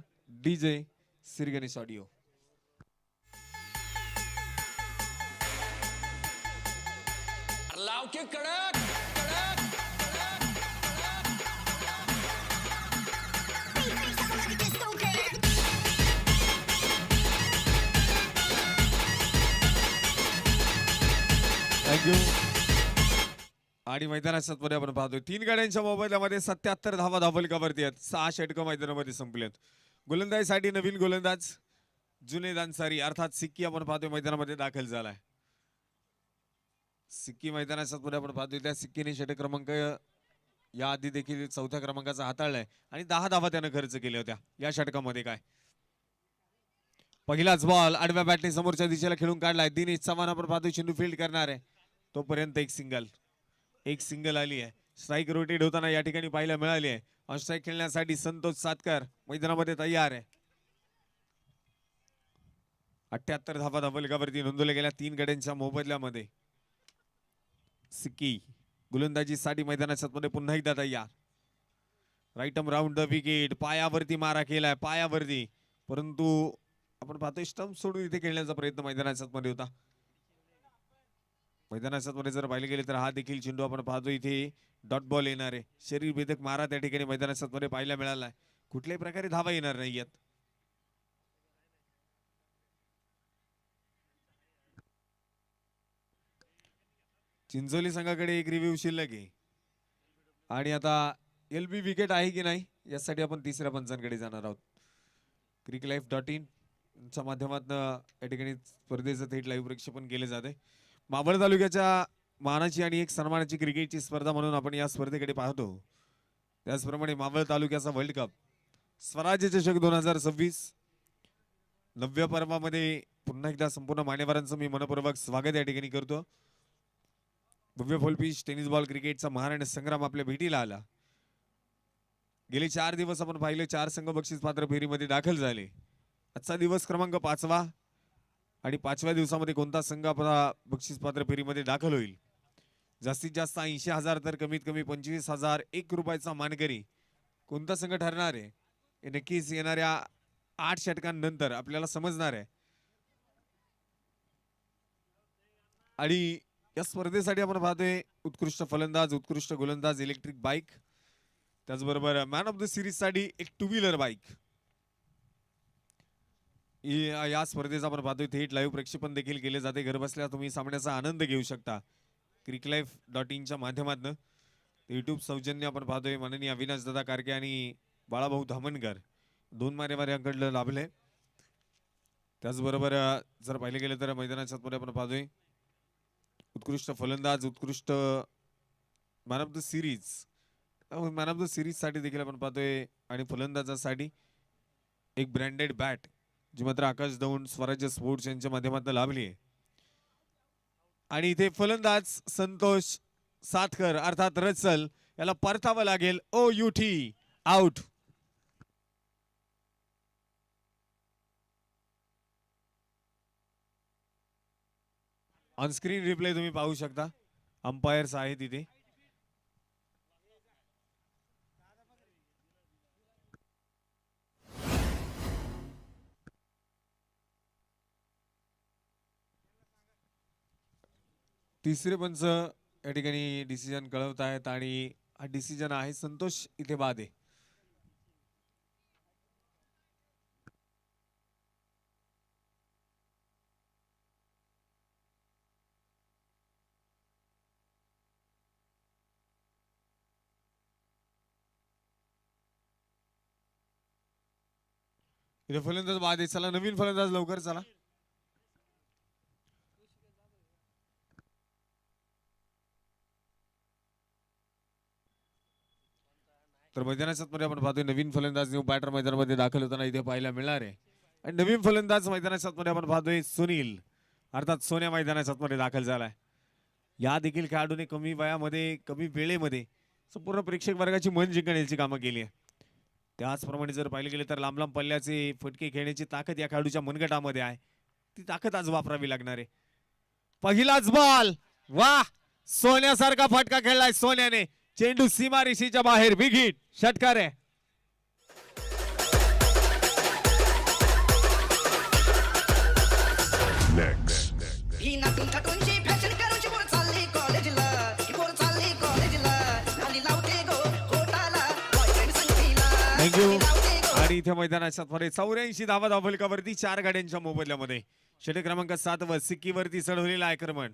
डीजे श्री गणेश ऑडिओ. लाव के कडक कडक थँक्यू. आणि मैदानाच्या मध्ये आपण पाहतोय 3 गाड्यांच्या मोबाईलमध्ये 77 धावा धावफलकावरती आहेत. 6 षटकं मैदानामध्ये संपलेत. गोलंदाजीसाठी नवीन गोलंदाज जुनेद अन्सारी अर्थात सिक्की आपण पाहतोय मैदानामध्ये दाखल झालाय. सिक्की मैदानाच्या मध्ये आपण पाहतोय त्या सिक्कीने षटक क्रमांक या आधी देखील 4थ्या क्रमांकाचा हाताळलाय आणि 10 धावा त्यानं खर्च केल्या होत्या या षटकामध्ये. काय पहिलाच बॉल आडव्या बॅटने समोरच्या दिशेला खेळून काढलाय. दिनेश चव्हाण आपण पाहतो चेंडू फील्ड करणार आहे. तोपर्यंत एक सिंगल आली आहे. स्ट्राईक रोटेट होताना या ठिकाणी पाहायला मिळाली आहे. ऑन स्ट्राईक खेळण्यासाठी संतोष सातकर मैदानामध्ये तयार आहे. 78 धावा धावलगावरती नोंदवल्या गेल्या 3 गड्यांच्या मोबदल्यामध्ये. सिक्की गोलंदाजीसाठी मैदानाच्या मध्ये पुन्हा एकदा तयार. Right arm round the wicket. पायावरती मारा केलाय, पायावरती, परंतु आपण पाहतोय स्टंप सोडून इथे खेळण्याचा प्रयत्न मैदानाच्या मध्ये होता. मैदानाच्या मध्ये जर पाहिले गेले तर हा देखील चेंडू आपण पाहतो इथे डॉट बॉल येणार आहे. शरीर भेदक मारा त्या ठिकाणी मैदानाच्या मध्ये पाहायला मिळालाय. कुठल्याही प्रकारे धावा येणार नाहीयेत. चिंचोली संघाकडे एक रिव्ह्यू शिल्लक आहे आणि आता LB विकेट आहे की नाही यासाठी आपण तिसऱ्या पंचांकडे जाणार आहोत. cricklife.in च्या माध्यमातून या ठिकाणी स्पर्धेचं थेट लाईव्ह प्रक्षेपण केले जाते. मावळ तालुक्याच्या मानाची आणि एक सन्मानाची क्रिकेटची स्पर्धा म्हणून आपण या स्पर्धेकडे पाहतो. त्याचप्रमाणे मावळ तालुक्याचा वर्ल्ड कप स्वराज्य चषक 2026 9व्या पर्वामध्ये पुन्हा एकदा संपूर्ण मान्यवरांचं मी मनपूर्वक स्वागत या ठिकाणी करतो. भव्य फुलपिच टेनिस बॉल क्रिकेटचा महाराण संग्राम आपल्या भेटीला आला. गेले 4 दिवस आपण पाहिले 4 संघ बक्षीस पात्र फेरीमध्ये दाखल झाले. आजचा दिवस क्रमांक 5वा आणि 5व्या दिवसामध्ये कोणता संघ आपला बक्षीस पात्र फेरीमध्ये दाखल होईल. जास्तीत जास्त 80,000 तर कमीत कमी 25,001 रुपयाचा मानकरी कोणता संघ ठरणार आहे हे नक्कीच येणाऱ्या 8 षटकांनंतर आपल्याला समजणार आहे. आणि या स्पर्धेसाठी आपण पाहतोय उत्कृष्ट फलंदाज, उत्कृष्ट गोलंदाज, इलेक्ट्रिक बाईक, त्याचबरोबर मॅन ऑफ द सिरीज साठी एक 2 व्हीलर बाईक. या स्पर्धेचा आपण पाहतोय थेट लाईव्ह प्रक्षेपण देखील केले जाते. घरबसल्या तुम्ही सामन्याचा आनंद घेऊ शकता. cricklife.in च्या माध्यमातून युट्यूब सौजन्य आपण पाहतोय माननीय अविनाश दादा कारके आणि बाळाभाऊ धामणकर 2 मारेवाऱ्यांकडलं लाभले. त्याचबरोबर जर पाहिले गेले तर मैदानाच्या मध्ये आपण पाहतोय उत्कृष्ट फलंदाज, उत्कृष्ट man of the series, man of the series साठी देखील आपण पाहतोय आणि फलंदाजासाठी एक ब्रँडेड बॅट जी मात्र आकाश दौंड स्वराज्य स्पोर्ट्स यांच्या माध्यमातून लाभली आहे. आणि इथे फलंदाज संतोष सातकर अर्थात रसल याला परतावं लागेल. OUT out. On screen replay तुम्ही पाहू शकता. अंपायर्स आहेत इथे. तिसरे पंच या ठिकाणी डिसिजन कळवत आहेत आणि हा डिसिजन आहे संतोष इथे बाद आहे. इथे फलंदाज बाद आहे. चला नवीन फलंदाज लवकर चला. तर मैदानाच्या मध्ये आपण पाहतोय नवीन फलंदाज न्यू बॅटर मैदानामध्ये दाखल होताना इथे पाहायला मिळणार आहे. आणि नवीन फलंदाज मैदानाच्या मध्ये आपण पाहतोय सुनील अर्थात सोन्या मैदानाच्या मध्ये दाखल झालाय. या देखील खेळाडूने कमी वयामध्ये कमी वेळेमध्ये संपूर्ण प्रेक्षक वर्गाची मन जिंकण्याची कामं केली आहे. त्याचप्रमाणे जर पाहिले गेले तर लांब लांब पल्ल्याचे फटके खेळण्याची ताकद या खेळाडूच्या मनगटामध्ये आहे. ती ताकद आज वापरावी लागणार आहे. पहिलाच बॉल, वाह, सोन्यासारखा फटका खेळलाय सोन्याने. चेंडू सीमारेषेच्या बाहेर, विकेट, षटकार आहे. ही नाटून थाटूनची फॅशन करूची पोर चालली कॉलेजला, ही पोर चालली कॉलेजला, नाली लावते गो होटाला, बॉयफ्रेंड संगतीला, थँक्यू. नाली लावते गो. आणि इथे मैदानाच्या मध्ये 84 धावा धावलकावरती 4 गाड्यांच्या मोबदल्यामध्ये षटक क्रमांक 7 वर सिक्कीवरती चढवलेला आक्रमण.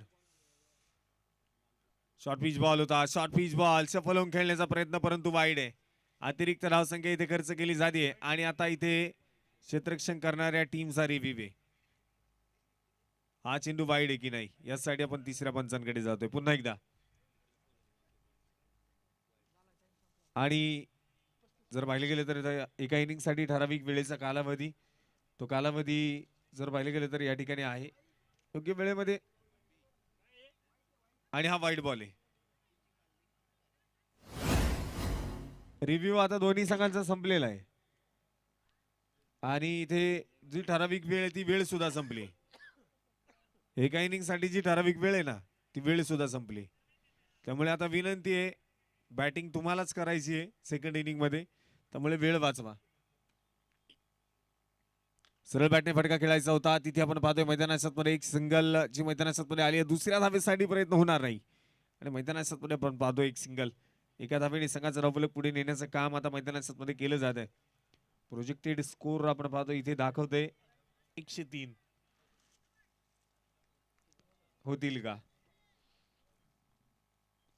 शॉर्ट पिच बॉल होता. शॉर्ट पिच बॉल सफल होऊन खेळण्याचा प्रयत्न परंतु वाईड आहे. अतिरिक्त धावसंख्या इथे खर्च केली जाते आणि आता इथे क्षेत्ररक्षण करणाऱ्या टीमचा रिव्ह्यू आहे. हा चेंडू वाईड आहे की नाही यासाठी आपण तिसऱ्या पंचांकडे जातोय पुन्हा एकदा. आणि जर पाहिले गेले तर एका इनिंग साठी ठराविक वेळेचा कालावधी, तो कालावधी जर पाहिले गेले तर या ठिकाणी आहे योग्य वेळेमध्ये आणि हा वाईट बॉल आहे. रिव्ह्यू आता दोन्ही संघांचा संपलेला आहे आणि इथे जी ठराविक वेळ आहे ती वेळ सुद्धा संपली. एका इनिंग साठी जी ठराविक वेळ आहे ना ती वेळ सुद्धा संपली. त्यामुळे आता विनंती आहे बॅटिंग तुम्हालाच करायची आहे सेकंड इनिंग मध्ये, त्यामुळे वेळ वाचवा. सरळ बॅटने फटका खेळायचा होता. तिथे आपण पाहतोय मैदानामध्ये एक सिंगल जी मैदानामध्ये आली आहे. दुसऱ्या धावेसाठी प्रयत्न होणार नाही आणि मैदानामध्ये आपण पाहतोय एक सिंगल. एका धावेने संघाचा डावफलक पुढे नेण्याचं काम आता मैदानामध्ये केलं जात आहे. प्रोजेक्टेड स्कोर आपण पाहतो इथे दाखवतोय 103 होतील का.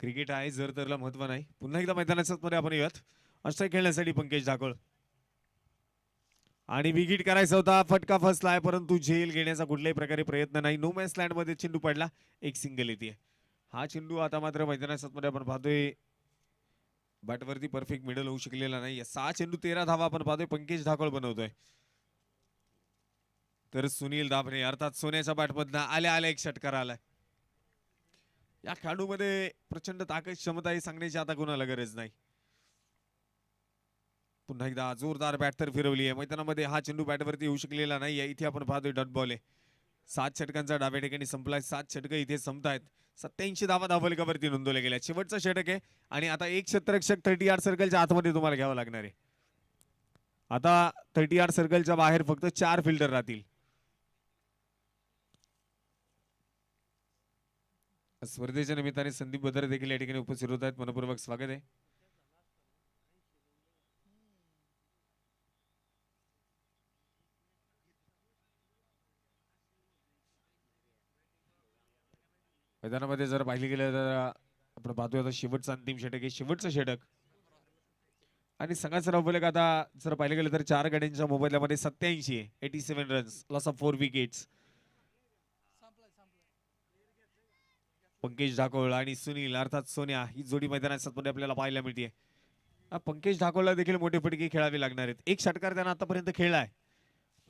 क्रिकेट आहे जर तरला महत्व नाही. पुन्हा एकदा मैदानामध्ये आपण येऊयात अष्टक खेळण्यासाठी पंकज ढाकळ आणि विकेट करायचा होता. फटका फसलाय परंतु झेल घेण्याचा कुठल्याही प्रकारे प्रयत्न नाही. नो मॅच लँड मध्ये चेंडू पडला. एक सिंगल येते. हा चेंडू आता मात्र मैदानामध्ये आपण पाहतोय बॅटवरती परफेक्ट मिडल होऊ शकलेला नाही. 6 चेंडू 13 धावा आपण पाहतोय पंकज ढाकळ बनवतोय. तर सुनील दाभणे अर्थात सोन्याच्या बॅटमधनं आल्या आल्या एक षटकार आलाय. या खेळाडूमध्ये प्रचंड ताकद क्षमता ही सांगण्याची आता कोणाला गरज नाही. पुन्हा एकदा जोरदार बॅट तर फिरवली आहे मैदानामध्ये. हा चेंडू बॅटवरती येऊ शकलेला नाही. इथे आपण पाहतोय डॉट बॉल आहे. 7 षटकांचा डाव्या ठिकाणी संपलाय. 7 षटक इथे संपतायत. 87 धावा धावफलकावरती नोंदवल्या गेल्या. शेवटचं षटक आहे आणि आता एक क्षेत्ररक्षक 30 यार्ड सर्कलच्या आतमध्ये तुम्हाला घ्यावं लागणार आहे. आता 30 यार्ड सर्कलच्या बाहेर फक्त 4 फिल्डर राहतील. स्पर्धेच्या निमित्ताने संदीप बदर देखील या ठिकाणी उपस्थित होत आहेत. मनपूर्वक स्वागत आहे. मैदानामध्ये जर पाहिले गेलं तर आपण पाहतोय आता शेवटचं अंतिम षटक आहे. शेवटचं षटक आणि संघाचं डावफलक आता जर पाहिले गेलं तर 4 गड्यांच्या मोबदल्यामध्ये 87 आहे. 87 runs loss of 4 wickets. Pankaj Dhakal आणि सुनील अर्थात सोन्या ही जोडी मैदानात आपल्याला पाहायला मिळते. पंकज ढाकळला देखील मोठे फटके खेळावे लागणार आहेत. एक षटकार त्यानं आतापर्यंत खेळलाय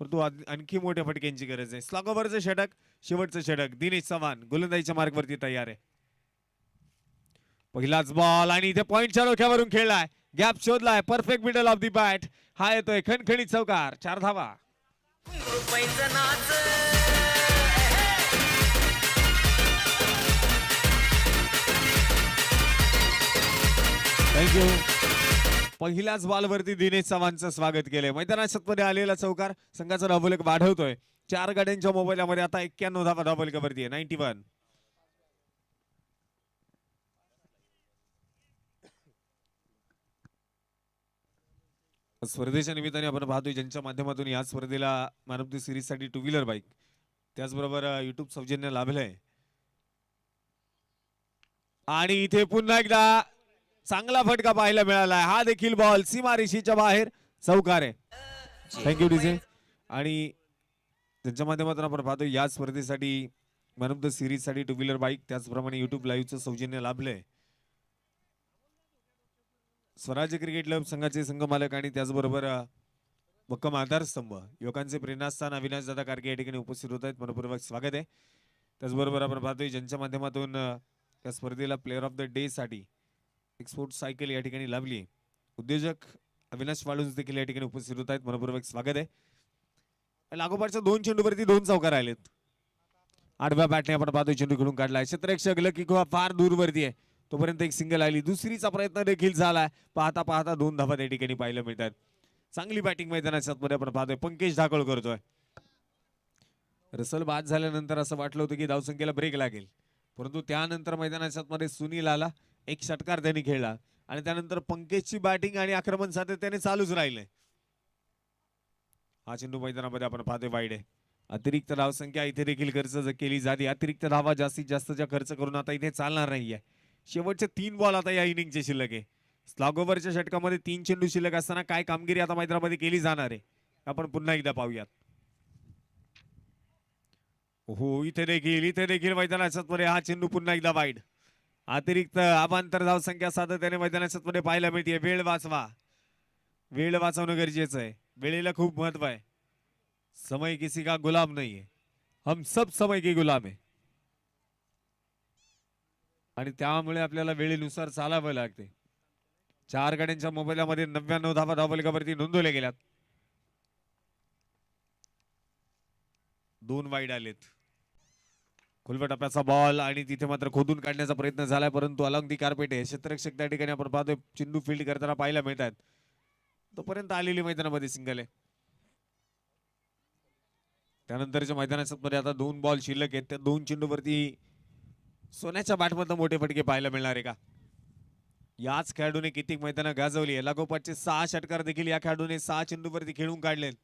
परंतु आणखी मोठ्या फटक्यांची गरज आहे. स्लॉगओव्हरचं षटक शेवटचं षटक. दिनेश चव्हाण गोलंदाजीच्या मार्गवरती तयार आहे. पहिलाच बॉल आणि इथे पॉइंटच्या डोक्यावरून खेळलाय. गॅप शोधलाय. Perfect middle off the bat. हा येतोय खणखणीत चौकार. 4 धावा. थँक्यू. पहिल्याच बॉलवरती दिनेश चव्हाणचं स्वागत केलंय. मैदानामध्ये आलेला चौकार संघाचा धावफलक वाढवतोय. 4 गाड्यांच्या मोबाईलमध्ये आता 91 धावा धावफलकावरती आहे. 91. स्पर्धेच्या निमित्ताने आपण पाहतोय ज्यांच्या माध्यमातून या स्पर्धेला मॅन ऑफ द सिरीज साठी 2 व्हीलर बाईक त्याचबरोबर युट्यूब सौजन्य लाभलंय. आणि इथे पुन्हा एकदा चांगला फटका पाहायला मिळाला. हा देखील बॉल सीमारेषेच्या बाहेर चौकार आहे. Thank you DJ. आणि त्यांच्या माध्यमातून आपण पाहतो या स्पर्धेसाठी मॅन ऑफ द सिरीज साठी 2 व्हीलर बाईक त्याचप्रमाणे युट्यूब लाईव्हचं सौजन्य लाभलंय. स्वराज्य क्रिकेट क्लब संघाचे संघ मालक आणि त्याचबरोबर भक्कम आधारस्तंभ युवकांचे प्रेरणास्थान अविनाश दादा कारके या ठिकाणी उपस्थित होत आहेत. मनपूर्वक स्वागत आहे. त्याचबरोबर आपण पाहतोय ज्यांच्या माध्यमातून या स्पर्धेला प्लेअर ऑफ द डे साठी एक्सपोर्ट सायकल या ठिकाणी लाभली. उद्योजक अविनाश वाळुंज देखील या ठिकाणी उपस्थित होत आहेत. मनपूर्वक स्वागत आहे. लागोपाठच्या 2 चेंडूवरती 2 चौकार आलेत. 8व्या बॅटने आपण पाहतोय चेंडू खेळून काढलाय. क्षेत्ररक्षक लकी गोवा फार दूरवरती आहे. तोपर्यंत एक सिंगल आली. दुसरीचा प्रयत्न देखील झालाय. पाहता पाहता 2 धावा त्या ठिकाणी पाहायला मिळतात. चांगली बॅटिंग मैदानात आपण पाहतोय. पंकज ढाकळ करतोय. रसल बाद झाल्यानंतर असं वाटलं होतं की धावसंख्येला ब्रेक लागेल परंतु त्यानंतर मैदानात सुनील आला. एक षटकार त्यांनी खेळला आणि त्यानंतर पंकजची बॅटिंग आणि आक्रमण सातत्याने चालूच राहिले. हा चेंडू मैदानामध्ये आपण पाहतोय वाईड आहे. अतिरिक्त धावसंख्या इथे देखील खर्च केली जाते. अतिरिक्त धावा जास्तीत जास्तच्या खर्च करून आता इथे चालणार नाहीये. शेवटचे 3 बॉल आता या इनिंगचे शिल्लक आहे. स्लॉग ओव्हरच्या षटकामध्ये 3 चेंडू शिल्लक असताना काय कामगिरी आता मैदानामध्ये केली जाणार आहे आपण पुन्हा एकदा पाहूयात. हो इथे देखील मैदानात हा चेंडू पुन्हा एकदा वाईड. अतिरिक्त अवांतर धावसंख्या सातत्याने मैदानात पाहायला मिळते. वेळ वाचवणं गरजेचं आहे. वेळेला खूप महत्व आहे. समय किसी का गुलाम नहीं है, हम सब समय के गुलाम आहे. आणि त्यामुळे आपल्याला वेळेनुसार चालावं लागते. 4 गाड्यांच्या मोबदल्यामध्ये 99 धावा धावफलकावरती नोंदवल्या गेल्यात. 2 वाईड आलेत. खुलवा टप्प्याचा बॉल आणि तिथे मात्र खोदून काढण्याचा प्रयत्न झालाय, परंतु अलॉंग दी कार्पेट आहे क्षेत्ररक्षक त्या ठिकाणी आपण पाहतोय चेंडू फील्ड करताना पाहायला मिळतात. तोपर्यंत आलेली मैदानामध्ये सिंगल आहे. त्यानंतरच्या मैदानामध्ये आता 2 बॉल शिल्लक आहेत. त्या 2 चेंडूवरती सोन्याच्या बॅटमधनं मोठे फटके पाहायला मिळणार आहे का? याच खेळाडूने किती मैदानं गाजवली आहे. लागोपाठचे 6 षटकार देखील या खेळाडूने 6 चेंडूवरती खेळून काढलेत.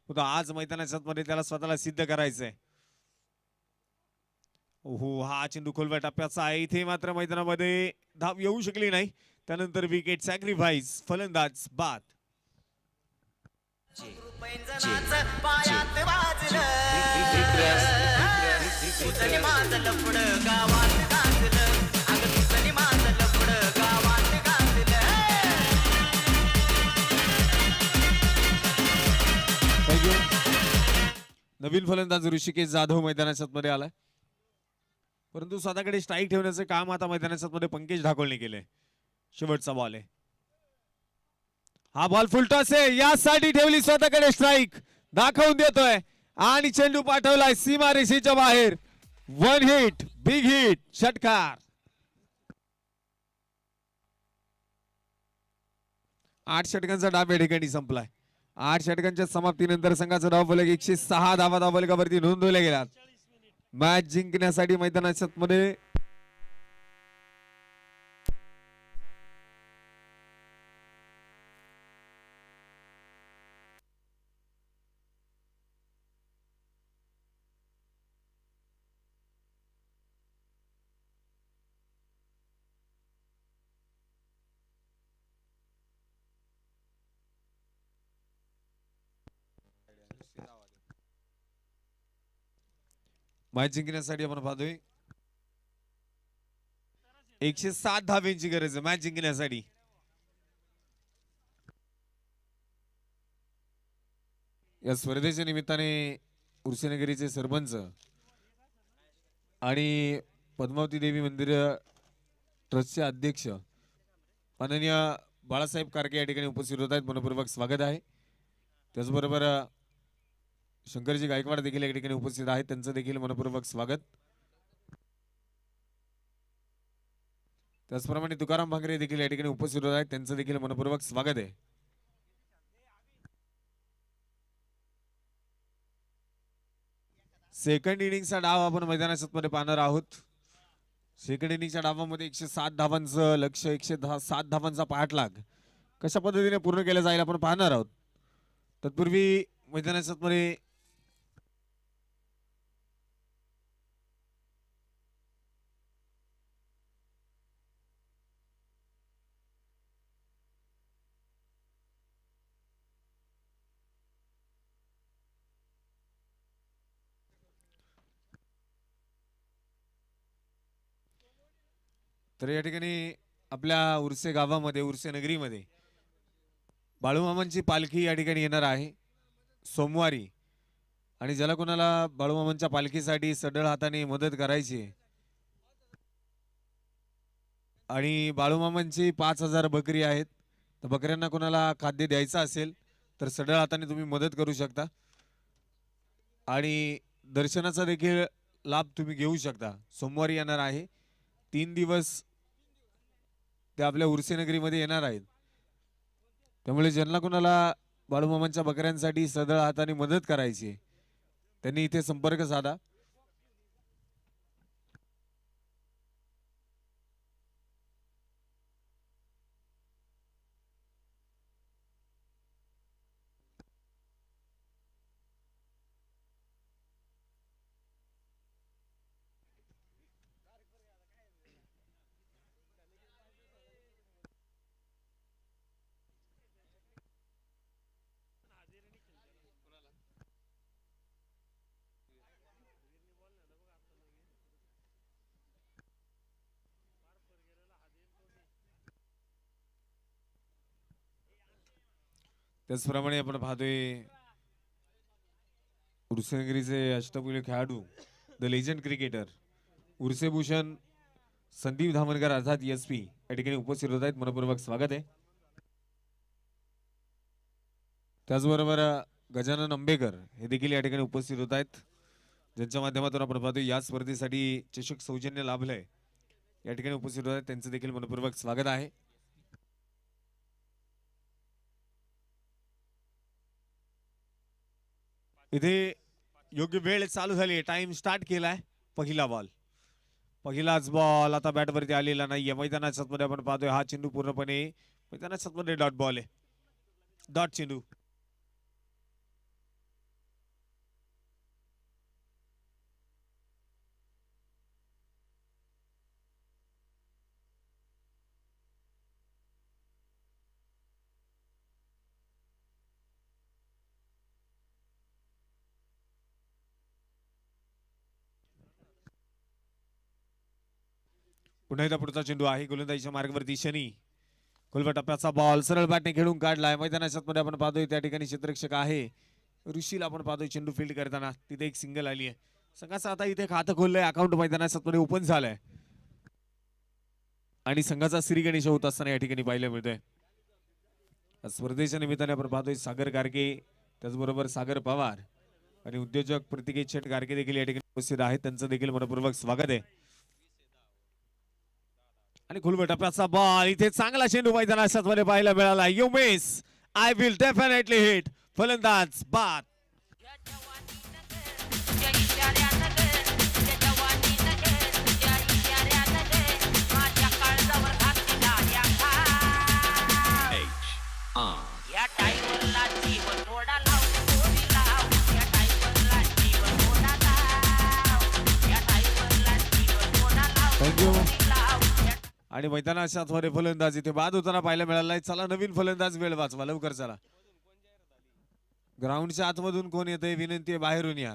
तो आज मैदानाच्या मध्ये त्याला स्वतःला सिद्ध करायचंय. हो, हा चेंडू खोलव्या टप्प्याचा आहे. इथे मात्र मैदानामध्ये धाव येऊ शकली नाही. त्यानंतर विकेट सॅक्रिफाईस, फलंदाज बाद. पैंजणाचं पायात वाजलं तुझं माझं पुढं गावात गाजलं अगं तुझं माझं पुढं गावात गाजलं. नवीन फलंदाज ऋषिकेश जाधव मैदानाच्या मध्ये आलाय, परंतु स्वतःकडे स्ट्राईक ठेवण्याचं काम आता मैदानाच्या मध्ये पंकज ढाकोळने केलंय. शेवटचा बॉल आहे. हा बॉल फुलटॉस आहे, यासाठी ठेवली स्वतःकडे स्ट्राईक, दाखवून देतोय आणि चेंडू पाठवलाय सीमारेषेच्या बाहेर. 1 हिट, बिग हिट, षटकार. 8 षटकांचा डाव या ठिकाणी संपलाय. 8 षटकांच्या समाप्तीनंतर संघाचा धावफलक 106 धावा धावफलकावरती नोंदवल्या गेल्यात. मॅच जिंकण्यासाठी मैदानाच्या मध्ये मॅच जिंकण्यासाठी आपण पाहतोय 107 धावेंची गरज आहे मॅच जिंकण्यासाठी. या स्पर्धेच्या निमित्ताने उर्सेनगरीचे सरपंच आणि पद्मावती देवी मंदिर ट्रस्टचे अध्यक्ष माननीय बाळासाहेब कारके या ठिकाणी उपस्थित होत आहेत. मनपूर्वक स्वागत आहे. त्याचबरोबर शंकरजी गायकवाड देखील या ठिकाणी उपस्थित आहेत, त्यांचं देखील मनपूर्वक स्वागत. त्याचप्रमाणे तुकाराम भांगरे देखील या ठिकाणी उपस्थित होत आहेत, त्यांचं देखील मनपूर्वक स्वागत आहे. सेकंड इनिंगचा डाव आपण मैदानाच्या मध्ये पाहणार आहोत. सेकंड इनिंगच्या डावामध्ये 107 धावांचं लक्ष्य, 107 धावांचा पाठलाग कशा पद्धतीने पूर्ण केला जाईल आपण पाहणार आहोत. तत्पूर्वी मैदानाच्या मध्ये तर या ठिकाणी आपल्या उर्से गावामध्ये, उर्से नगरीमध्ये बाळूमामांची पालखी या ठिकाणी येणार आहे सोमवारी. आणि ज्याला कोणाला बाळूमामांच्या पालखीसाठी सढळ हाताने मदत करायची आणि बाळूमामांची 5000 बकरी आहेत, तर बकऱ्यांना कोणाला खाद्य द्यायचं असेल तर सढळ हाताने तुम्ही मदत करू शकता आणि दर्शनाचा देखील लाभ तुम्ही घेऊ शकता. सोमवारी येणार आहे, 3 दिवस ते आपल्या उर्से नगरीमध्ये येणार आहेत. त्यामुळे ज्यांना कोणाला बाळूमामांच्या बकऱ्यांसाठी सढळ हाताने मदत करायची त्यांनी इथे संपर्क साधा. त्याचप्रमाणे आपण पाहतोय उर्सेगिरीचे अष्टपैलू खेळाडू the legend cricketer उर्सेभूषण Sandeep Dhamankar अर्थात SP या ठिकाणी उपस्थित होत आहेत. मनपूर्वक स्वागत आहे. त्याचबरोबर गजानन अंबेकर हे देखील या ठिकाणी उपस्थित होत आहेत, ज्यांच्या माध्यमातून आपण पाहतो या स्पर्धेसाठी चषक सौजन्य लाभलंय. या ठिकाणी उपस्थित होत आहेत, त्यांचं देखील मनपूर्वक स्वागत आहे. इथे योग्य वेळ चालू झाली, टाइम स्टार्ट केलाय. पहिलाच बॉल आता बॅट वरती आलेला नाहीये. मैदानाच्या मध्ये आपण पाहतोय हा चेंडू पूर्णपणे मैदानाच्या मध्ये डॉट बॉल आहे. डॉट चेंडू. पुन्हा एकदा पुढचा चेंडू आहे गोलंदाजीच्या मार्गावरती शनी. गोलवा टप्प्याचा बॉल सरळ बॅटने खेळून काढलाय. मैदानाच्या मध्ये आपण पाहतोय त्या ठिकाणी क्षेत्ररक्षक आहे ऋषीला आपण पाहतोय चेंडू फील्ड करताना. तिथे एक सिंगल आली आहे. संघाचं आता इथे खातं खोललंय, अकाउंट मैदानाच्या मध्ये ओपन झालंय आणि संघाचा श्री गणेश होत असताना या ठिकाणी पाहायला मिळतोय. स्पर्धेच्या निमित्ताने आपण पाहतोय सागर गारगे, त्याचबरोबर सागर पवार आणि उद्योजक प्रतिकेत शेट गारगे देखील या ठिकाणी उपस्थित आहेत. त्यांचं देखील मनपूर्वक स्वागत आहे. आणि खुलवा टप्प्याचा बॉल इथे चांगला चेंडू मैदानाच्या मध्ये पाहायला मिळाला. You miss, I will definitely hit. फलंदाज बाद. थँक्यू. आणि मैदानाच्या मध्ये फलंदाज इथे बाद होताना पाहायला मिळालाय. चला नवीन फलंदाज वेळ वाचवा लवकर चला. ग्राउंडच्या आतमधून कोण येतंय विनंती आहे बाहेरून या.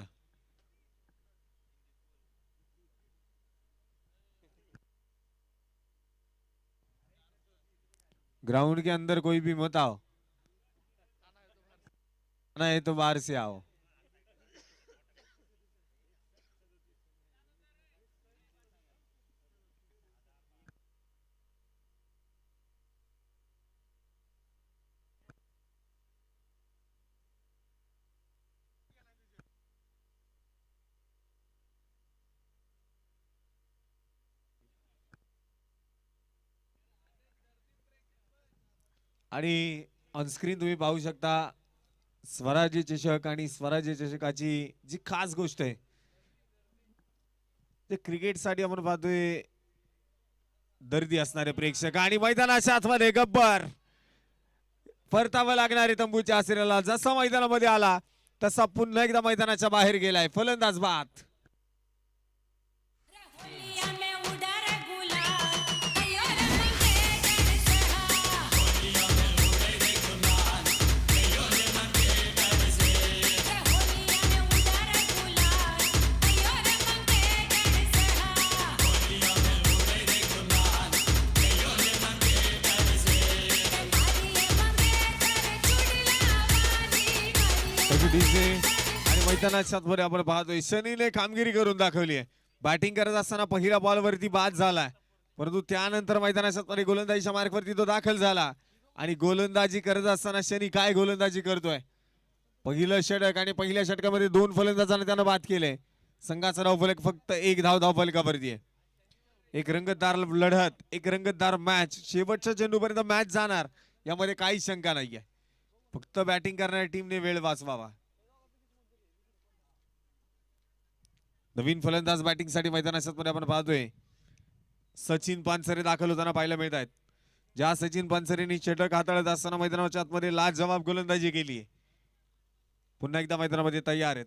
ग्राउंड के अंदर कोई भी मत आओ, ना है तो बाहर से आओ. आणि ऑनस्क्रीन तुम्ही पाहू शकता स्वराज्य चषक आणि स्वराज्य चषकाची जी खास गोष्ट आहे ते क्रिकेट साठी आपण पाहतोय दर्दी असणारे प्रेक्षक. आणि मैदानाच्या आतमध्ये गब्बर परतावं लागणारे तंबूच्या आश्रयाला जसा मैदानामध्ये आला तसा पुन्हा एकदा मैदानाच्या बाहेर गेलाय. फलंदाज बाद. आणि मैदानाच्या मध्ये आपण पाहतोय शनीने कामगिरी करून दाखवली आहे. बॅटिंग करत असताना पहिल्या बॉल वरती बाद झालाय, परंतु त्यानंतर मैदानाच्या मध्ये गोलंदाजीच्या मार्गावरती तो दाखल झाला. आणि गोलंदाजी करत असताना शनी काय गोलंदाजी करतोय. पहिलं षटक आणि पहिल्या षटकामध्ये 2 फलंदाजांना त्यानं बाद केले. संघाचा धावफलक फक्त 1 धावफलकावरती आहे. एक रंगतदार लढत, एक रंगतदार मॅच, शेवटच्या चेंडूपर्यंत मॅच जाणार यामध्ये काही शंका नाहीये. फक्त बॅटिंग करणाऱ्या टीमने वेळ वाचवावा. नवीन फलंदाज बॅटिंग साठी मैदानाच्या मध्ये आपण पाहतोय सचिन पानसरे दाखल होताना पाहायला मिळत आहेत. ज्या सचिन पानसरेंनी षटक हाताळत असताना मैदानाच्या आतमध्ये लाजवाब गोलंदाजी केली, पुन्हा एकदा मैदानामध्ये तयार आहेत.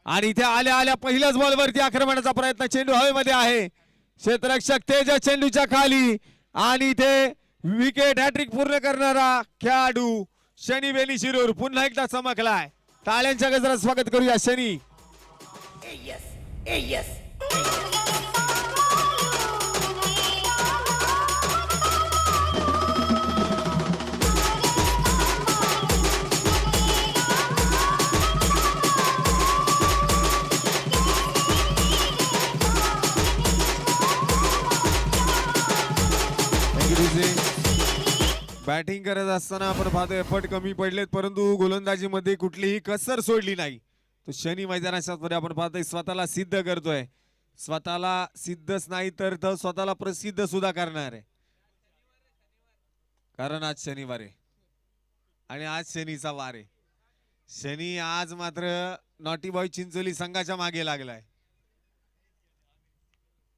आणि इथे आल्या आल्या पहिल्याच बॉलवरती आक्रमणाचा प्रयत्न, चेंडू हवेमध्ये आहे. क्षेत्ररक्षक तेजा चेंडूच्या खाली आणि इथे विकेट हॅट्रिक पूर्ण करणारा खेळाडू शनी बेनी शिरूर पुन्हा एकदा चमकलाय. टाळ्यांच्या गजरात स्वागत करूया शनी. बॅटिंग करत असताना आपण पाहतो एफर्ट कमी पडलेत, परंतु गोलंदाजीमध्ये कुठलीही कसर सोडली नाही. तो शनी मैदानाच्या मध्ये आपण पाहतोय स्वतःला सिद्ध करतोय. स्वतःला सिद्धच नाही तर तो स्वतःला प्रसिद्ध सुद्धा करणार आहे. कारण आज शनिवार आहे आणि आज शनीचा वार आहे. शनी आज मात्र नॉटी बॉय चिंचोली संघाच्या मागे लागलाय.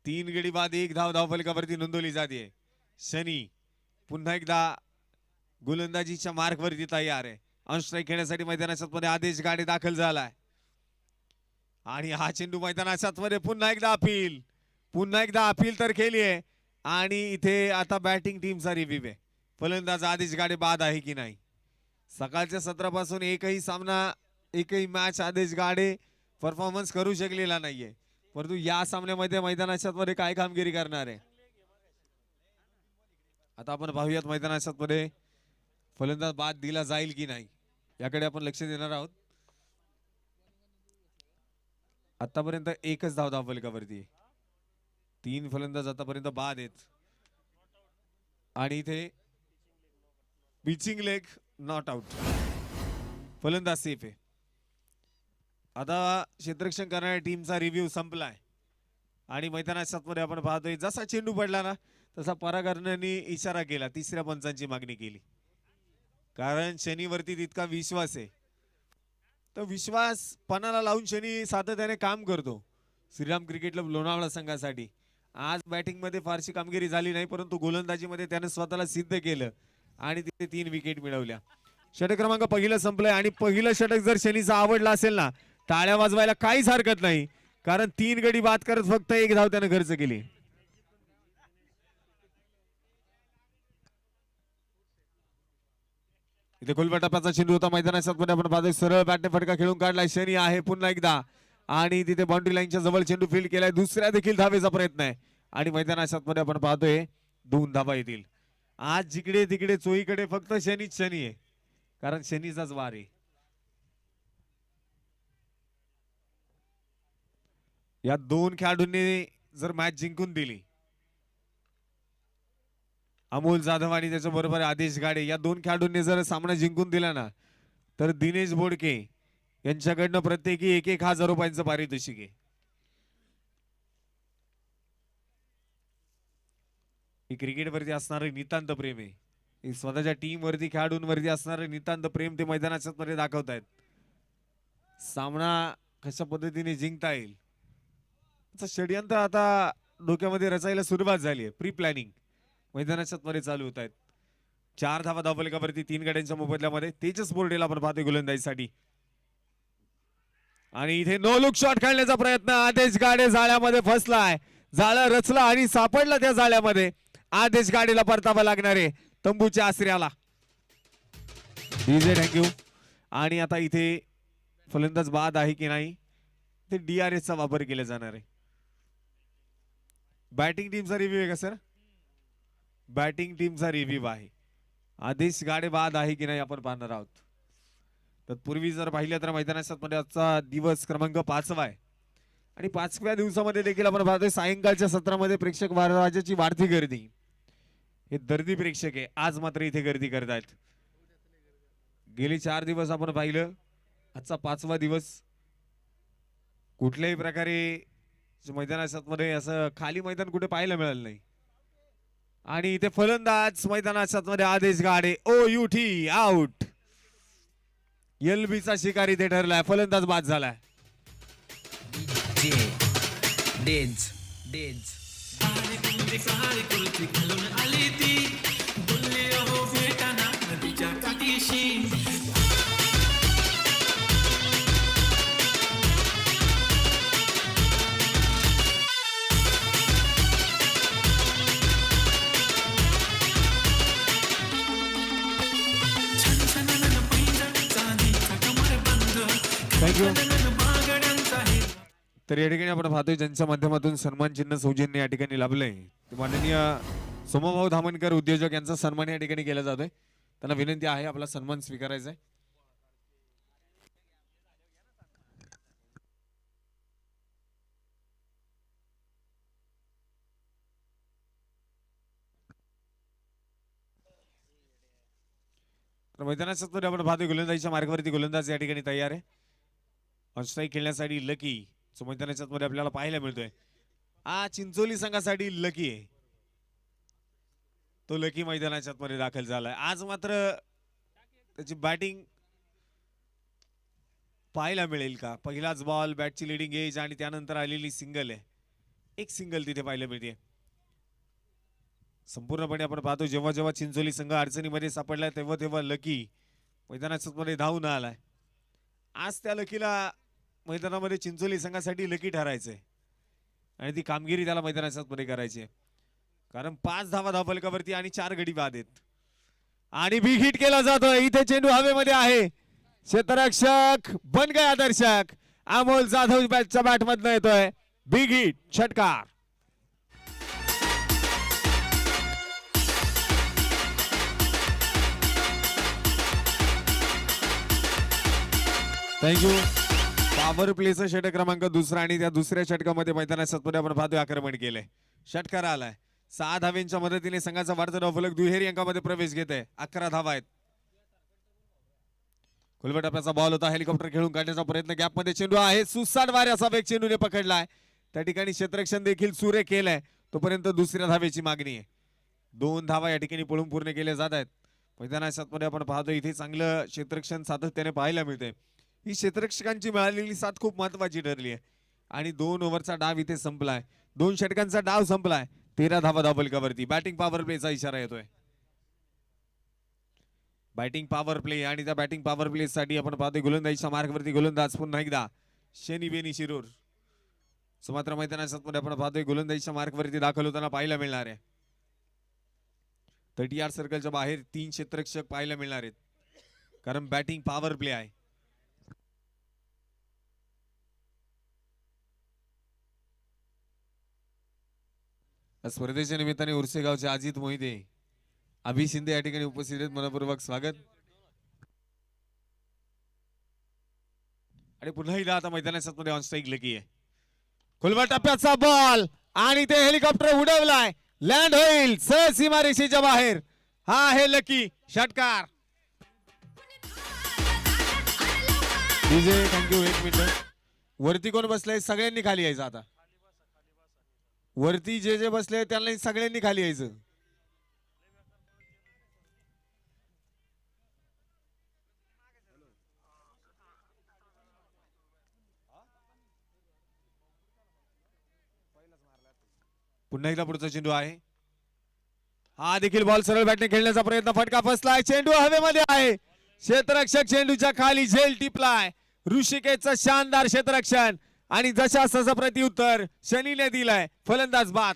3 गडी बाद 1 धाव धावफलकावरती नोंदवली जाते. शनी पुन्हा एकदा गोलंदाजीच्या मार्कवरती तयार आहे. ऑन स्ट्राईक खेळण्यासाठी मैदानाच्या मध्ये आदेश गाडे दाखल झालाय आणि हा चेंडू मैदानाच्या मध्ये पुन्हा एकदा अपील तर केली आहे आणि इथे आता बॅटिंग टीमचा रिव्ह्यू आहे. फलंदाज आदेश गाडे बाद आहे की नाही. सकाळच्या सत्रापासून एकही मॅच आदेश गाडे परफॉर्मन्स करू शकलेला नाहीये, परंतु या सामन्यामध्ये मैदानाच्या मध्ये काय कामगिरी करणार आहे. आता आपण पाहूयात मैदानाच्या मध्ये फलंदाज बाद दिला जाईल की नाही याकडे आपण लक्ष देणार आहोत. आतापर्यंत एकच धाव धावफलकावरती 3 फलंदाज आतापर्यंत बाद आहेत आणि इथे पिचिंग लेग नॉट आउट. फलंदाज सेफ आहे. आता क्षेत्ररक्षण करणाऱ्या टीमचा रिव्ह्यू संपलाय आणि मैदानाच्या मध्ये आपण पाहतोय जसा चेंडू पडला ना तसा परागरणाने इशारा केला, 3ऱ्या पंचांची मागणी केली. कारण शनीवरती तितका विश्वास आहे. तर विश्वास पणाला लावून शनी सातत्याने काम करतो. श्रीराम क्रिकेट क्लब लोणावळा संघासाठी आज बॅटिंग मध्ये फारशी कामगिरी झाली नाही, परंतु गोलंदाजीमध्ये त्याने स्वतःला सिद्ध केलं आणि तिथे 3 विकेट मिळवल्या. षटक क्रमांक पहिलं संपलंय आणि पहिलं षटक जर शनीचा आवडला असेल ना टाळ्या वाजवायला काहीच हरकत नाही, कारण 3 गडी बाद करत फक्त 1 धाव त्याने खर्च केली. इथे गोलबटापाचा चेंडू होता मैदानाच्या मध्ये आपण पाहतोय सरळ बॅटने फटका खेळून काढलाय. शनी आहे पुन्हा एकदा आणि तिथे बाउंड्री लाईनच्या जवळ चेंडू फील्ड केलाय. दुसऱ्या देखील धावेचा प्रयत्न आहे आणि मैदानाच्या मध्ये आपण पाहतोय 2 धावा येतील. आज जिकडे तिकडे चोहीकडे फक्त शनी आहे, कारण शनीचाच वार आहे. या 2 खेळाडूंनी जर मॅच जिंकून दिली, अमोल जाधव आणि त्याच्या बरोबर आदेश गाडे, या 2 खेळाडूंनी जर सामना जिंकून दिला ना तर दिनेश बोडके यांच्याकडनं प्रत्येकी 1,000 रुपयांचं पारितोषिक आहे. ही क्रिकेटवरती असणारं नितांत प्रेम आहे. ही स्वतःच्या टीम वरती खेळाडूंवरती असणारं नितांत प्रेम ते मैदानाच्या मध्ये दाखवतायत. सामना कशा पद्धतीने जिंकता येईल षडयंत्र आता डोक्यामध्ये रचायला सुरुवात झाली आहे. प्री प्लॅनिंग मैदानाच्या मध्ये चालू होत आहेत. 4 धावा धावफलकावरती 3 गड्यांच्या मोबदल्यामध्ये तेजस बोर्डेला आपण पाहतोय गोलंदाजीसाठी आणि इथे नो लुक शॉट खेळण्याचा प्रयत्न. आदेश गाडे जाळ्यामध्ये फसलाय. जाळं रचला आणि सापडला त्या जाळ्यामध्ये. आदेश गाडीला परतावा लागणार आहे तंबूच्या आश्रयाला. DJ thank you. आणि आता इथे फलंदाज बाद आहे की नाही ते DRS चा वापर केला जाणार आहे. बॅटिंग टीमचा रिव्ह्यू आहे का सर? बॅटिंग टीमचा रिव्ह्यू आहे. आदेश गाडे बाद आहे की नाही आपण पाहणार आहोत. तत्पूर्वी जर पाहिलं तर मैदानाच्या मध्ये आजचा दिवस क्रमांक 5वा आहे आणि 5व्या दिवसामध्ये देखील आपण पाहतोय सायंकाळच्या सत्रामध्ये प्रेक्षक वाराची वाढती गर्दी. हे दर्दी प्रेक्षक आहे, आज मात्र इथे गर्दी करतायत. गेली 4 दिवस आपण पाहिलं, आजचा 5वा दिवस. कुठल्याही प्रकारे मैदानाच्या मध्ये असं खाली मैदान कुठे पाहायला मिळालं नाही आणि इथे फलंदाज मैदानाच्या मध्ये आदेश गाडे OUT आउट. LB चा शिकारी इथे ठरलाय. फलंदाज बाद झालाय. थँक्यू. तर या ठिकाणी आपण पाहतोय ज्यांच्या माध्यमातून सन्मान चिन्ह सौजन्य या ठिकाणी लाभलंय ते माननीय सोमभाऊ धामणकर उद्योजक यांचा सन्मान या ठिकाणी केला जातोय. त्यांना विनंती आहे आपला सन्मान स्वीकारायचा आहे. तर मैदानाच्या मध्ये आपण पाहतोय गोलंदाजीच्या मार्गावरती गोलंदाज या ठिकाणी तयार आहे. ऑन स्ट्राईक खेळण्यासाठी लकी जो मैदानाच्या मध्ये आपल्याला पाहायला मिळतोय. चिंचोली संघासाठी लकी आहे, तो लकी मैदानाच्या मध्ये दाखल झालाय. आज मात्र त्याची बॅटिंग पाहायला मिळेल का? पहिलाच बॉल, बॅटची लिडिंग एज आणि त्यानंतर आलेली सिंगल आहे. एक सिंगल तिथे पाहायला मिळते. संपूर्णपणे आपण पाहतो जेव्हा जेव्हा चिंचोली संघ अडचणीमध्ये सापडलाय तेव्हा तेव्हा लकी मैदानाच्या मध्ये धावून आलाय. आज त्या लकीला मैदानामध्ये चिंचोली संघासाठी लकी ठरायचंय आणि ती कामगिरी त्याला मैदानाच्या मध्ये करायची आहे. कारण 5 धावा धावफलकावरती आणि 4 गडी बाद आहेत आणि बिग हिट केला जातोय. इथे चेंडू हवेमध्ये आहे. क्षेत्ररक्षक बन गया दर्शक. अमोल जाधव बॅटच्या बॅट मधनं येतोय. बिग हिट, षटकार. थँक्यू. पॉवर प्लेचा षटक क्रमांक दुसरा आणि त्या दुसऱ्या षटकामध्ये मैदानाच्या मध्ये आपण पाहतोय आक्रमण केलंय. षटकार आलाय. 6 धाव्यांच्या मदतीने संघाचा वाढता धावफलक दुहेरी अंकामध्ये प्रवेश घेत आहे. 11 धावा आहेत. खुलबट टप्प्याचा बॉल होता. हेलिकॉप्टर खेळून काढण्याचा प्रयत्न. गॅप मध्ये चेंडू आहे. सुसाट वाऱ्याचा वेग चेंडूने पकडलाय. त्या ठिकाणी क्षेत्ररक्षण देखील सुरे केलंय. तोपर्यंत दुसऱ्या धावेची मागणी आहे. 2 धावा या ठिकाणी पळून पूर्ण केल्या जात आहेत. मैदानाच्या मध्ये आपण पाहतो इथे चांगलं क्षेत्ररक्षण सातत्याने पाहायला मिळते. ही क्षेत्ररक्षकांची मिळालेली साथ खूप महत्वाची ठरली आहे आणि 2 ओव्हरचा डाव इथे संपलाय. 2 षटकांचा डाव संपलाय. 13 धावा धावफलकावरती. बॅटिंग पॉवर प्लेचा इशारा येतोय. बॅटिंग पॉवर प्ले आणि त्या बॅटिंग पॉवर प्ले साठी आपण पाहतोय गोलंदाजीच्या मार्गावरती गोलंदाज पुन्हा एकदा शनी बेनी शिरूर. सुमात्र मैदानाच्या मध्ये आपण पाहतोय गोलंदाजीच्या मार्गावरती दाखल होताना पाहायला मिळणार आहे. 30 यार्ड सर्कलच्या बाहेर 3 क्षेत्ररक्षक पाहायला मिळणार आहेत कारण बॅटिंग पॉवर प्ले आहे. स्पर्धेच्या निमित्ताने उर्से गावचे अजित मोहिते, अभि शिंदे या ठिकाणी उपस्थित आहेत. मनपूर्वक स्वागत. आणि पुन्हा एकदा आता मैदानाच्या मध्ये ऑन स्ट्राईक लकी आहे. खुलबा टप्प्याचा बॉल आणि ते हेलिकॉप्टर उडवलाय. लँड होईल सहज सीमारेषेच्या बाहेर. हा आहे लकी. षटकार. DJ thank you. 1 मिनिट. वरती कोण बसलंय? सगळ्यांनी खाली यायचं. आता वरती जे जे बसले त्यांना सगळ्यांनी खाली यायचं. पुन्हा एकदा पुढचा चेंडू आहे. हा देखील बॉल सरळ बॅटने खेळण्याचा प्रयत्न. फटका फसलाय. चेंडू हवेमध्ये आहे. क्षेत्ररक्षक चेंडूच्या खाली झेल टिपलाय. ऋषिकेशचं शानदार क्षेत्ररक्षण आणि जशा ससा प्रत्युत्तर शनीने दिलाय. फलंदाज बाद.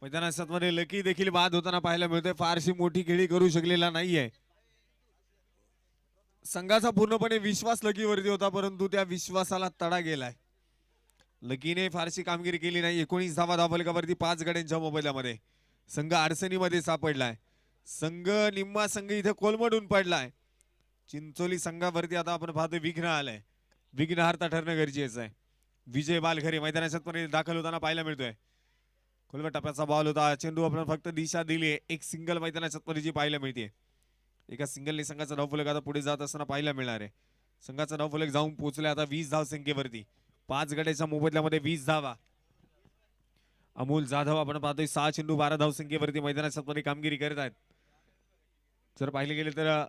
मैदानाच्या मध्ये लकी देखील बाद होताना पाहायला मिळतोय. फारशी मोठी खेळी करू शकलेला नाहीये. संघाचा पूर्णपणे विश्वास लकीवरती होता परंतु त्या विश्वासाला तडा गेलाय. लकीने फारशी कामगिरी केली नाही. 19 धावा धावफलकावरती 5 गड्यांच्या मोबदल्यामध्ये संघ अडचणीमध्ये सापडलाय. संघ निम्मा संघ इथे कोलमडून पडलाय. चिंचोली संघावरती आता आपण पाहतोय विघ्न आलंय. विघ्नहर्ता ठरणं गरजेचं आहे. विजय बालघरे मैदानाच्या मध्ये दाखल होताना पाहायला मिळतोय. खुलबट टप्प्याचा बॉल होता. चेंडू आपण फक्त दिशा दिली. एक सिंगल मैदानाच्या मध्ये जी पाहायला मिळते. एका सिंगलने संघाचा धावफलक आता पुढे जात असताना पाहायला मिळणार आहे. संघाचा धावफलक जाऊन पोहोचले आता 20 धाव संख्येवरती. 5 गड्याच्या मोबदल्यामध्ये 20 धावा. अमोल जाधव आपण पाहतोय 6 चेंडू 12 धाव संख्येवरती मैदानाच्या मध्ये कामगिरी करत आहेत. जर पाहिले गेले तर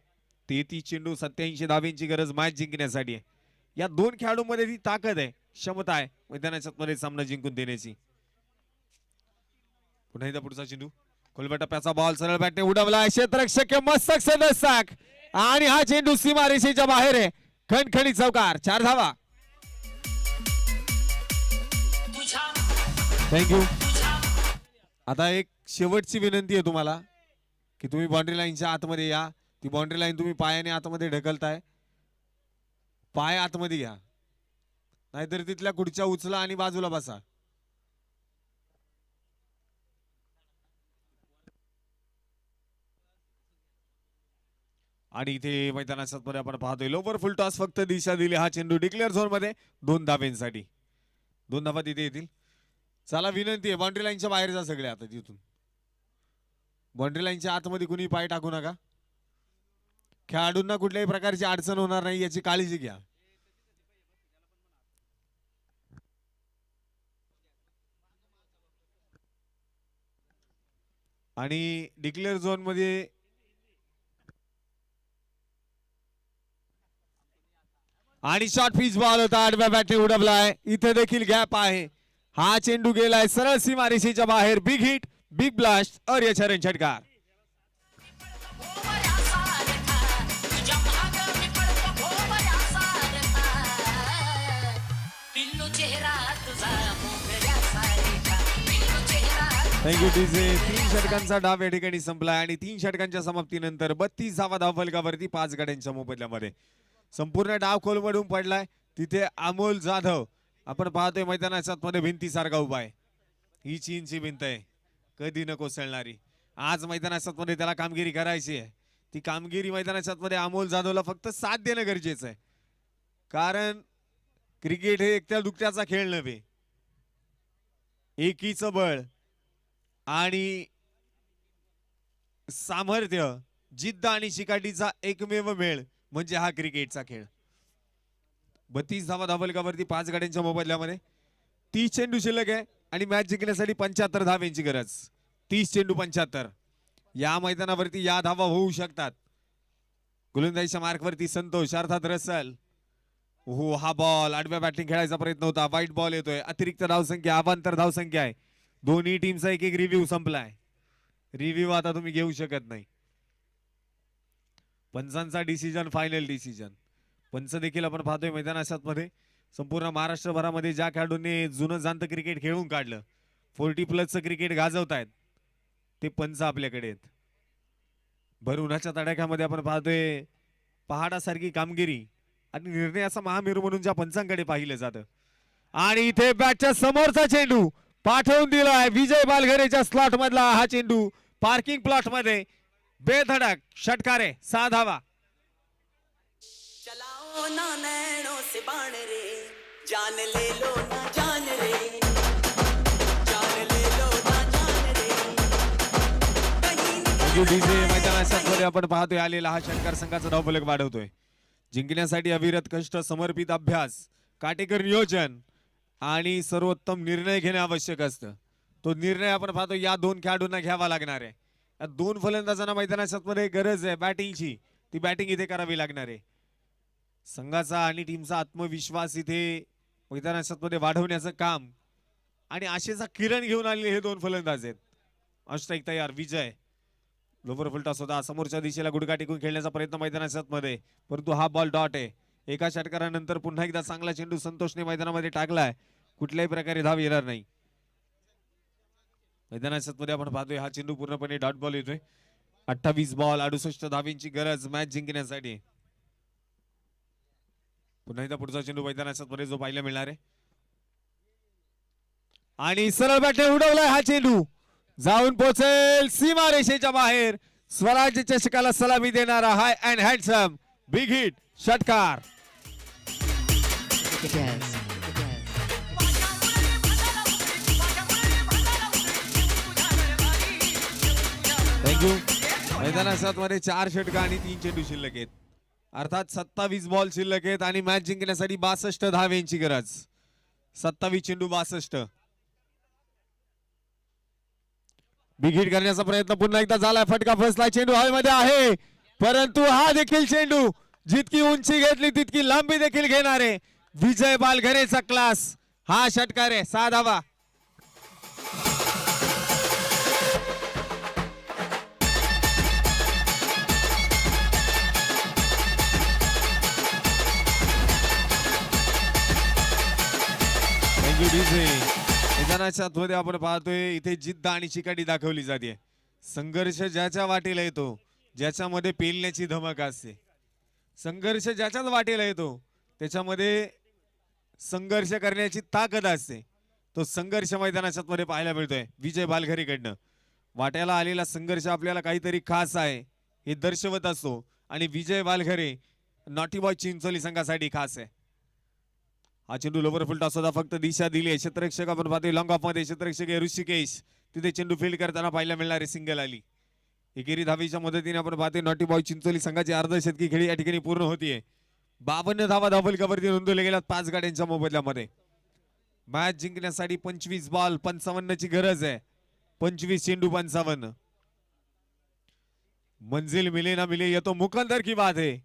33 चेंडू 87 धावांची गरज मॅच जिंकण्यासाठी आहे. या 2 खेळाडूंमध्ये ती ताकद आहे, क्षमता आहे मैदानाच्या मध्ये सामना जिंकून देण्याची. पुन्हा एकदा पुढचा चेंडू. खुलबट टप्प्याचा बॉल सरळ बॅटने उडवलाय. क्षेत्ररक्षक मस्तक सदस्याक आणि हा चेंडू सीमारेषेच्या बाहेर आहे. खणखणीत चौकार. 4 धावा. थँक्यू. आता एक शेवटची विनंती आहे तुम्हाला. की तुम्ही बाउंड्री लाईनच्या आतमध्ये या. ती बाउंड्री लाईन तुम्ही पायाने आतमध्ये ढकलताय. पाय आतमध्ये घ्या, नाहीतर तिथल्या खुर्च्या उचला आणि बाजूला बसा. आणि इथे मैदानाच्या मध्ये आपण पाहतोय लोवर फुल टॉस फक्त दिशा दिली. हा चेंडू डिक्लेअर झोन मध्ये 2 धाब्यांसाठी. 2 धाबा तिथे येतील. चला विनंती आहे, बाउंड्री लाईनच्या बाहेर जा सगळे आता तिथून. बाउंड्री लाईनच्या आतमध्ये कुणी पाय टाकू नका. खेळाडूंना कुठल्याही प्रकारची अडचण होणार नाही याची काळजी घ्या. आणि डिक्लेअर झोन मध्ये आणि शॉर्ट पिच बॉल होता, आडव्या बॅटने उडवलाय. इथे देखील गॅप आहे. हा चेंडू गेलाय सरळ सीमारेषेच्या बाहेर. बिग हिट, बिग ब्लास्ट, अर्यचरण षटकार. Thank you DJ. 3 षटकांचा डाव या ठिकाणी संपलाय आणि 3 षटकांच्या समाप्तीनंतर 32 धावा धावफलकावरती 5 गड्यांच्या मोबदल्यामध्ये. संपूर्ण डाव खोलमधून पडलाय. तिथे अमोल जाधव आपण पाहतोय मैदानाच्या मध्ये भिंतीसारखा उभा आहे. ही चीनची भिंत आहे, कधी न कोसळणारी. आज मैदानाच्या मध्ये त्याला कामगिरी करायची आहे. ती कामगिरी मैदानाच्या मध्ये अमोल जाधवला फक्त साथ देणं गरजेचं आहे. कारण क्रिकेट हे एकट्या दुकट्याचा खेळ नव्हे. एकीचं बळ आणि सामर्थ्य, जिद्द आणि शिकाटीचा एकमेव मेळ म्हणजे हा क्रिकेटचा खेळ. 32 धावा धावफलकावरती 5 गड्यांच्या मोबदल्यामध्ये. 30 चेंडू शिल्लक आहे आणि मॅच जिंकण्यासाठी 75 धावांची गरज. 30 चेंडू 75. या मैदानावरती या धावा होऊ शकतात. गोलंदाजीच्या मार्कवरती संतोष अर्थात रसल. हो, हा बॉल आडव्या बॅटिंग खेळायचा प्रयत्न होता. वाईट बॉल येतोय. अतिरिक्त धावसंख्या, अवांतर धावसंख्या आहे. दोन्ही टीमचा एक एक रिव्ह्यू संपलाय. रिव्ह्यू आता तुम्ही घेऊ शकत नाही. पंचांचा डिसिजन फायनल डिसिजन. पंच देखील आपण पाहतोय मैदानाच्या मध्ये. संपूर्ण महाराष्ट्रभरामध्ये ज्या खेळाडूंनी जुनं जाणत क्रिकेट खेळून काढलं, 40+ क्रिकेट गाजवतायत, ते पंच आपल्याकडे आहेत. भर उन्हाच्या तडाख्यामध्ये आपण पाहतोय पहाडासारखी कामगिरी आणि निर्णयाचा महामेरू म्हणून ज्या पंचांकडे पाहिलं जातं. आणि इथे बॅटच्या समोरचा चेंडू पाठवून दिलाय विजय बालघरेच्या स्लॉट मधला. हा चेंडू पार्किंग प्लॉट मध्ये बेधडक षटकार आहे. 6 धावा. चलाओ ना नैनों से बाण रे, जान ले लो ना जान रे, जान ले लो ना जान रे. मैदानाच्या आपण पाहतोय आलेला हा षटकार संघाचा धावफलक वाढवतोय. जिंकण्यासाठी अविरत कष्ट, समर्पित अभ्यास, काटेकर नियोजन आणि सर्वोत्तम निर्णय घेणे आवश्यक असतं. तो निर्णय आपण पाहतो या 2 खेळाडूंना घ्यावा लागणार आहे. या 2 फलंदाजांना मैदानाच्या मध्ये गरज आहे बॅटिंगची. ती बॅटिंग इथे करावी लागणार आहे. संघाचा आणि टीमचा आत्मविश्वास इथे मैदानाच्या मध्ये वाढवण्याचं काम आणि आशेचा किरण घेऊन आलेले हे 2 फलंदाज आहेत. ऑस्ट्राईक तयार. विजय लोवर फुलटॉस होता. समोरच्या दिशेला गुडघा टेकून खेळण्याचा प्रयत्न मैदानाच्या मध्ये, परंतु हा बॉल डॉट आहे. एका षटकारानंतर पुन्हा एकदा चांगला चेंडू संतोषने मैदानामध्ये टाकलाय. कुठल्याही प्रकारे धाव येणार नाही. मैदानाच्या मध्ये आपण पाहतोय हा चेंडू पूर्णपणे डॉट बॉल येतोय. 28 बॉल 68 धावींची गरज मॅच जिंकण्यासाठी. पुन्हा एकदा पुढचा चेंडू मैदानाच्या मध्ये जो पाहायला मिळणार आहे आणि सरळ बॅटने उडवलाय. हा चेंडू जाऊन पोहोचेल सीमारेषेच्या बाहेर. स्वराज्य चषकाला सलामी देणारा हाय अँड हँडसम बिग हिट षटकार. थँक्यू. मैदानाच्या मध्ये 4 षटका आणि 3 चेंडू शिल्लक आहेत. अर्थात 27 बॉल शिल्लक आहेत आणि मॅच जिंकण्यासाठी 62 धावांची गरज. 27 चेंडू 62. बिग हिट करण्याचा प्रयत्न पुन्हा एकदा झालाय. फटका फसलाय. चेंडू हवेमध्ये आहे, परंतु हा देखील चेंडू जितकी उंची घेतली तितकी लांबी देखील घेणारे विजय बालघरेचा क्लास. हा षटकार आहे. 6 धावा. मैदानाच्या मध्ये आपण पाहतोय इथे जिद्द आणि चिकाटी दाखवली जाते. संघर्ष ज्याच्या वाटेला येतो, ज्याच्यामध्ये पेलण्याची धमक असते, संघर्ष ज्याच्याच वाटेला येतो त्याच्यामध्ये संघर्ष करण्याची ताकद असते, तो संघर्ष मैदानाच्या मध्ये पाहायला मिळतोय विजय बालघरेकडनं. वाट्याला आलेला संघर्ष आपल्याला काहीतरी खास आहे हे दर्शवत असतो आणि विजय बालघरे नॉटी बॉय चिंचोली संघासाठी खास आहे. हा चेंडू लोवर फुल टॉस होता, फक्त दिशा दिली आहे. क्षेत्ररक्षक आपण पाहतोय लॉंग ऑफ मध्ये, क्षेत्ररक्षक ऋषिकेश तिथे चेंडू फील्ड करताना पाहायला मिळणारे सिंगल आली. एकेरी धावीच्या मदतीने आपण पाहतोय नॉटी बॉय चिंचोली संघाची अर्धशतकी खेळी या ठिकाणी पूर्ण होतीये. 52 धावा धावफलकावरती नोंदवल्या गेल्यात 5 गाड्यांच्या मोबदल्यामध्ये. मॅच जिंकण्यासाठी 25 बॉल 55 ची गरज आहे. 25 चेंडू 55. मंजिल मिले ना मिले ये तो मुकद्दर की बात है,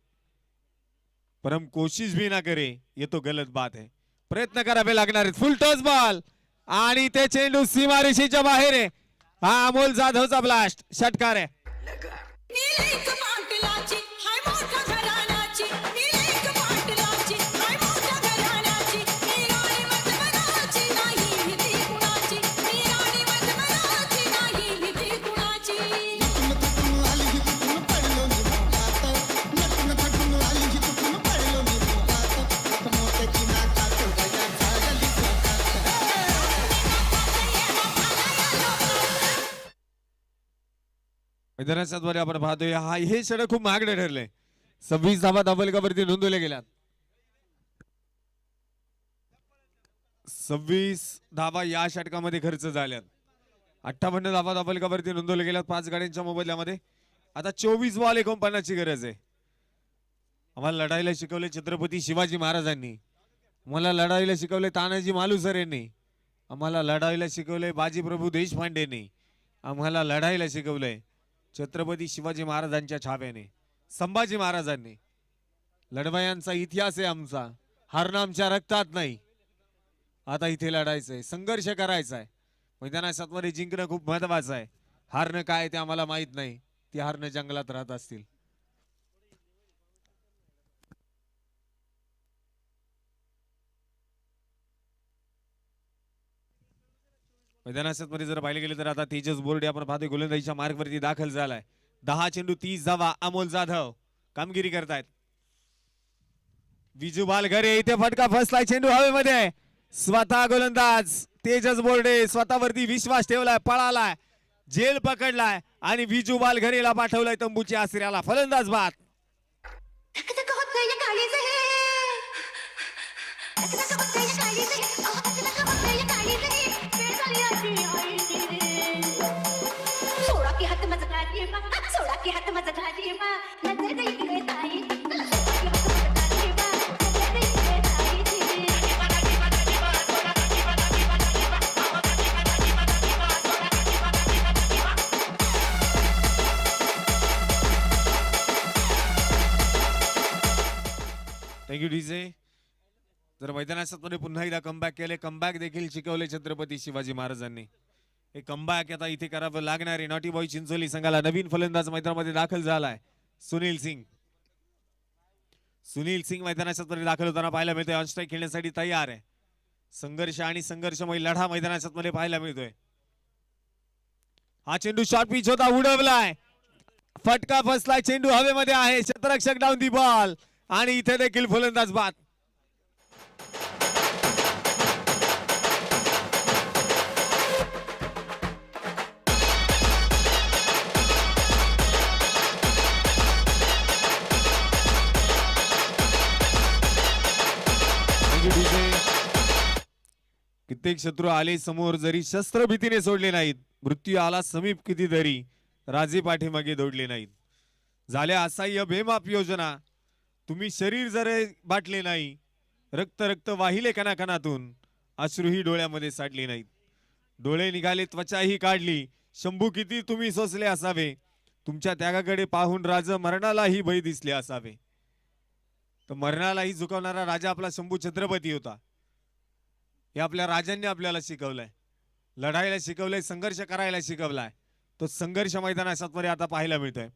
पर हम कोशिश भी ना करे ये तो गलत बात है. प्रयत्न करावे लागणार आहेत. फुल टॉस बॉल आणि ते चेंडू सीमारेषेच्या बाहेर आहे. हा अमोल जाधवचा ब्लास्ट षटकार आहे. निलेक पाटलाची हाय मोठ्या घराण्याची, निलेक पाटलाची हाय मोठ्या घराण्याची, निराळी मतमनाची नाही ती कुणाची, निराळी मतमनाची नाही ती कुणाची. मैदानाच्या द्वारे आपण पाहतोय हे षटक खूप महागडे ठरले. 26 धावा धावफलकावरती नोंदवल्या गेल्यात. 26 धावा या षटकामध्ये खर्च झाल्यात. 58 धावा धावफलकावरती नोंदवल्या गेल्यात 5 गाड्यांच्या मोबदल्यामध्ये. आता 24 बॉल 49 ची गरज आहे. आम्हाला लढायला शिकवले छत्रपती शिवाजी महाराजांनी, आम्हाला लढायला शिकवले तानाजी मालुसरे यांनी, आम्हाला लढायला शिकवले बाजीप्रभू देशपांडेंनी, आम्हाला लढायला शिकवलंय छत्रपती शिवाजी महाराजांच्या छाव्याने, संभाजी महाराजांनी. लढवयांचा इतिहास आहे आमचा, हारणं आमच्या रक्तात नाही. आता इथे लढायचंय, संघर्ष करायचा आहे. मैदानाच्या मध्ये जिंकणं खूप महत्वाचं आहे. हारणं काय ते आम्हाला माहित नाही, ती हारणं जंगलात राहत असतील. मैदानाच्या मध्ये जर पाहिले गेले तर आता तेजस बोर्डे आपण पाहतोय गोलंदाजीच्या मार्गवरती दाखल झालाय. 10 चेंडू 30 धावा. अमोल जाधव कामगिरी करतायत. विजू बालघरे इथे फटका फसलाय, चेंडू हवेमध्ये. स्वतः गोलंदाज तेजस बोर्डे स्वतःवरती विश्वास ठेवलाय, पळालाय, जेल पकडलाय आणि विजू बालघरेला पाठवलाय तंबूच्या आसऱ्याला. फलंदाज बाद. धक धक होतंय या काळीचे, धक धक होतंय या काळीचे, धक धक होतंय या काळीचे, वेळ झाली अशी आईची रे. सोडा की हात माझा घाली बा, सोडा की हात माझा घाली बा, नजर गई इकडे ताई, सोडा की हात माझा घाली बा, नजर गई इकडे ताईची. Thank you DJ. जर मैदानाच्या मध्ये पुन्हा एकदा कमबॅक केले, कमबॅक देखील शिकवले छत्रपती शिवाजी महाराजांनी. हे कमबॅक आता इथे करावं लागणार आहे. नॉटी बॉय चिंचोली संघाला नवीन फलंदाज मैदानामध्ये दाखल झालाय सुनील सिंग. सुनील सिंग मैदानाच्या मध्ये दाखल होताना पाहायला मिळतोय. ऑन स्ट्राईक खेळण्यासाठी तयार आहे. संघर्ष आणि संघर्षमय लढा मैदानाच्या मध्ये पाहायला मिळतोय. हा चेंडू शॉर्ट पिच होता, उडवलाय, फटका फसलाय, चेंडू हवेमध्ये आहे. क्षेत्ररक्षक डाऊन दी बॉल आणि इथे देखील फलंदाज बाद. कित्येक शत्रू आले समोर, जरी शस्त्र भीतीने सोडले नाहीत. मृत्यू आला समीप किती तरी, राजे पाठीमागे दौडले नाहीत. झाल्या असह्य बेमाप योजना, तुम्ही शरीर जर बाटले नाही, रक्त रक्त वाहिले कणाकणातून, अश्रूही डोळ्यामध्ये साडले नाहीत. डोळे निघाले, त्वचाही काढली, शंभू किती तुम्ही सोसले असावे. तुमच्या त्यागाकडे पाहून राज मरणालाही भय दिसले असावे. तर मरणालाही झुकवणारा राजा आपला शंभू छत्रपती होता. हे आपल्या राजांनी आपल्याला शिकवलंय, लढायला शिकवलंय, संघर्ष करायला शिकवलाय. तो संघर्ष मैदानामध्ये आता पाहायला मिळतोय.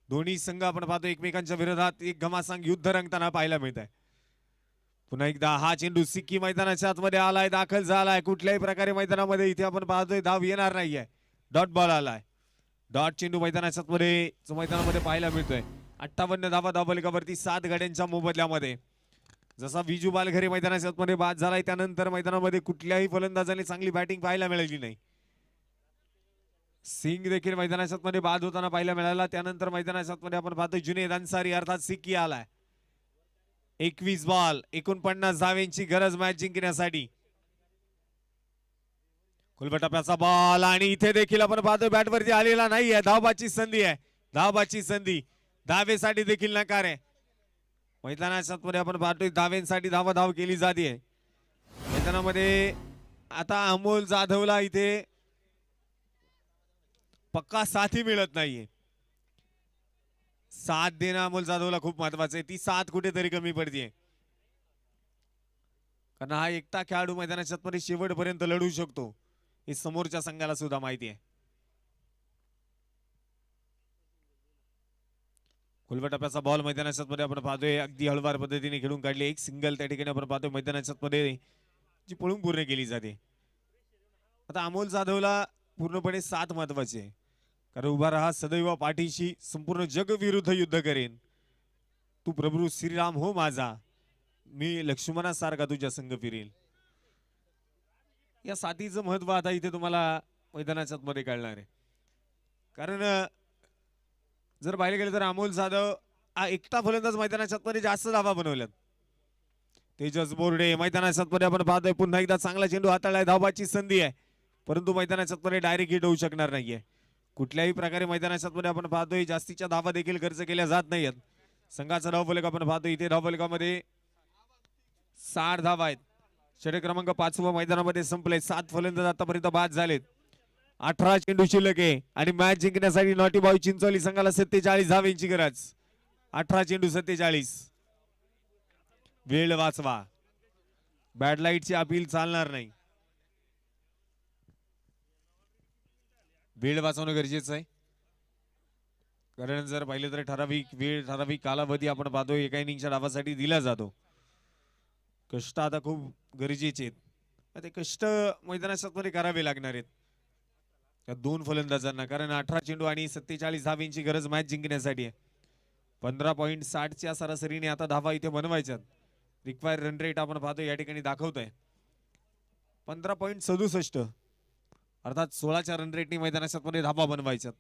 दोन्ही संघ आपण पाहतो एकमेकांच्या विरोधात एक घमासांग युद्ध रंगताना पाहायला मिळत आहे. पुन्हा एकदा हा चेंडू सिक्की मैदानाच्या आतमध्ये आलाय, दाखल झालाय. कुठल्याही प्रकारे मैदानामध्ये इथे आपण पाहतोय धाव येणार नाहीये. डॉट बॉल आलाय. डॉट चेंडू मैदानामध्ये पाहायला मिळतोय. 58 धावा धावफलकावरती 7 गाड्यांच्या मोबदल्यामध्ये. जसा विजू बालघरे मैदानामध्ये बाद झालाय त्यानंतर मैदानामध्ये कुठल्याही फलंदाजाने चांगली बॅटिंग पाहायला मिळाली नाही. सिंग देखील मैदानामध्ये बाद होताना पाहायला मिळाला. त्यानंतर मैदानामध्ये आपण पाहतो जुनेद अन्सारी अर्थात सिक्की आलाय. 21 बॉल 49 धावेंची गरज मॅच जिंकण्यासाठी. खुलबटाप्याचा बॉल आणि इथे देखील आपण पाहतो बॅटवरती आलेला नाहीये. धावबाची संधी आहे. धावबाची संधी. धावेसाठी देखील नकार आहे. मैदानामध्ये आपण पाहतोय धावेंसाठी धाव केली जाते. मैदानामध्ये आता अमोल जाधवला इथे पक्का साथी मिळत नाहीये. साथ देणं अमोल जाधवला खूप महत्वाचं आहे. ती साथ कुठेतरी कमी पडतीये. कारण हा एकटा खेळाडू मैदानाच्या शेवटपर्यंत लढू शकतो हे समोरच्या संघाला सुद्धा माहिती आहे. खुलबटाप्याचा बॉल मैदानामध्ये आपण पाहतोय अगदी हळवार पद्धतीने खेळून काढले. एक सिंगल त्या ठिकाणी आपण पाहतोय मैदानामध्ये जी पळून पूर्ण केली जाते. आता अमोल जाधवला पूर्णपणे साथ महत्वाची आहे. कारण उभा राहा सदैव पाठीशी संपूर्ण जग विरुद्ध युद्ध करेन. तू प्रभू श्रीराम हो माझा, मी लक्ष्मणासारखा तुझ्या संग फिरेल. या साथीचं महत्व आता इथे तुम्हाला मैदानाच्या मध्ये कळणार आहे. कारण जर पाहिलं गेलं तर अमोल जाधव हा एकटा फलंदाज मैदानाच्या मध्ये जास्त धावा बनवल्यात. तेजस बोर्डे मैदानाच्या मध्ये आपण पाहतोय पुन्हा एकदा चांगला चेंडू हाताळलाय. धावाची संधी आहे परंतु मैदानाच्या मध्ये डायरेक्ट हिट होऊ शकणार नाहीये. कुठल्याही प्रकारे मैदानाच्या मध्ये आपण पाहतोय जास्तीच्या धावा देखील खर्च केल्या जात नाहीत. संघाचा धावफलक आपण पाहतोय इथे धावफलकामध्ये 60 धावा आहेत. षटक क्रमांक 5 मैदानामध्ये संपले. 7 फलंदाज आतापर्यंत बाद झालेत. 18 चेंडू शिल्लक आहे आणि मॅच जिंकण्यासाठी नॉटी बॉय चिंचोली संघाला 47 धावेंची गरज. 18 चेंडू 47. वेळ वाचवा. बॅड लाईटची अपील चालणार नाही. वेळ वाचवणं गरजेचं आहे. कारण जर पाहिलं तर ठराविक कालावधी आपण पाहतोय एका इनिंगच्या डावासाठी दिला जातो. कष्ट आता खूप गरजेचे आहेत. ते कष्ट मैदानामध्ये करावे लागणार आहेत या दोन फलंदाजांना. कारण 18 चेंडू आणि 47 धावेंची गरज मॅच जिंकण्यासाठी आहे. 15.60 च्या सरासरीने आता धावा इथे बनवायच्यात. रिक्वायर रन रेट आपण पाहतो या ठिकाणी दाखवतोय 15.67 अर्थात 16च्या रन रेटने मैदानामध्ये धावा बनवायच्यात.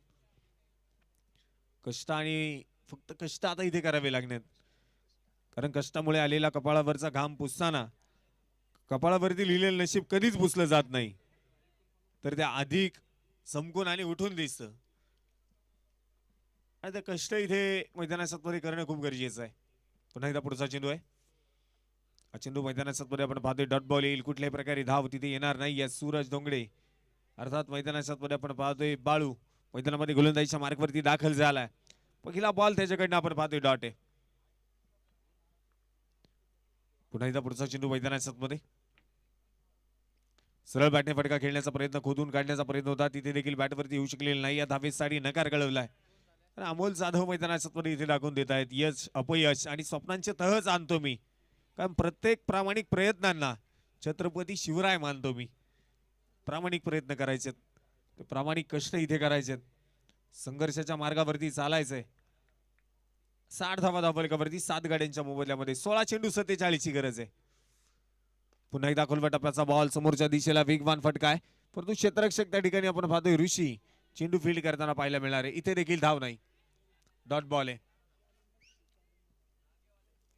कष्ट आणि फक्त कष्ट आता इथे करावे लागणार. कारण कष्टामुळे आलेला कपाळावरचा घाम पुसताना कपाळावरती लिहिलेलं नशीब कधीच पुसलं जात नाही तर ते अधिक चमकून आणि उठून दिसतं. आणि ते कष्ट इथे मैदानामध्ये करणं खूप गरजेचं आहे. पुन्हा एकदा पुढचा चेंडू आहे. हा चेंडू मैदानामध्ये आपण पाहतोय डॉट बॉल येईल. कुठल्याही प्रकारे धाव तिथे येणार नाही. या सूरज डोंगडे अर्थात मैदानामध्ये आपण पाहतोय बाळू मैदानामध्ये गोलंदाजीच्या मार्कवरती दाखल झालाय. पहिला बॉल त्याच्याकडनं आपण पाहतोय डॉट आहे. पुन्हा एकदा पुढचा चेंडू मैदानामध्ये सरळ बॅटने फटका खेळण्याचा प्रयत्न खोदून काढण्याचा प्रयत्न होता. तिथे देखील बॅटवरती येऊ शकलेला नाही. या धावेसाठी नकार कळवलाय. अमोल जाधव मैदानामध्ये इथे दाखवून देत आहेत यश अपयश आणि स्वप्नांचे तहच आणतो मी. कारण प्रत्येक प्रामाणिक प्रयत्नांना छत्रपती शिवराय मानतो मी. प्रामाणिक प्रयत्न करायचे, प्रामाणिक कष्ट इथे करायचे, संघर्षाच्या मार्गावरती चालायचंय. 60 धावा धावफलकावरती 7 गाड्यांच्या मोबदल्यामध्ये 16 चेंडू 47 ची गरज आहे. पुन्हा एकदा खुलबटाप्याचा बॉल समोरच्या दिशेला वेगवान फटका आहे परंतु क्षेत्ररक्षक त्या ठिकाणी आपण पाहतोय ऋषी चेंडू फील्ड करताना पाहायला मिळणार आहे. इथे देखील धाव नाही. डॉट बॉल आहे.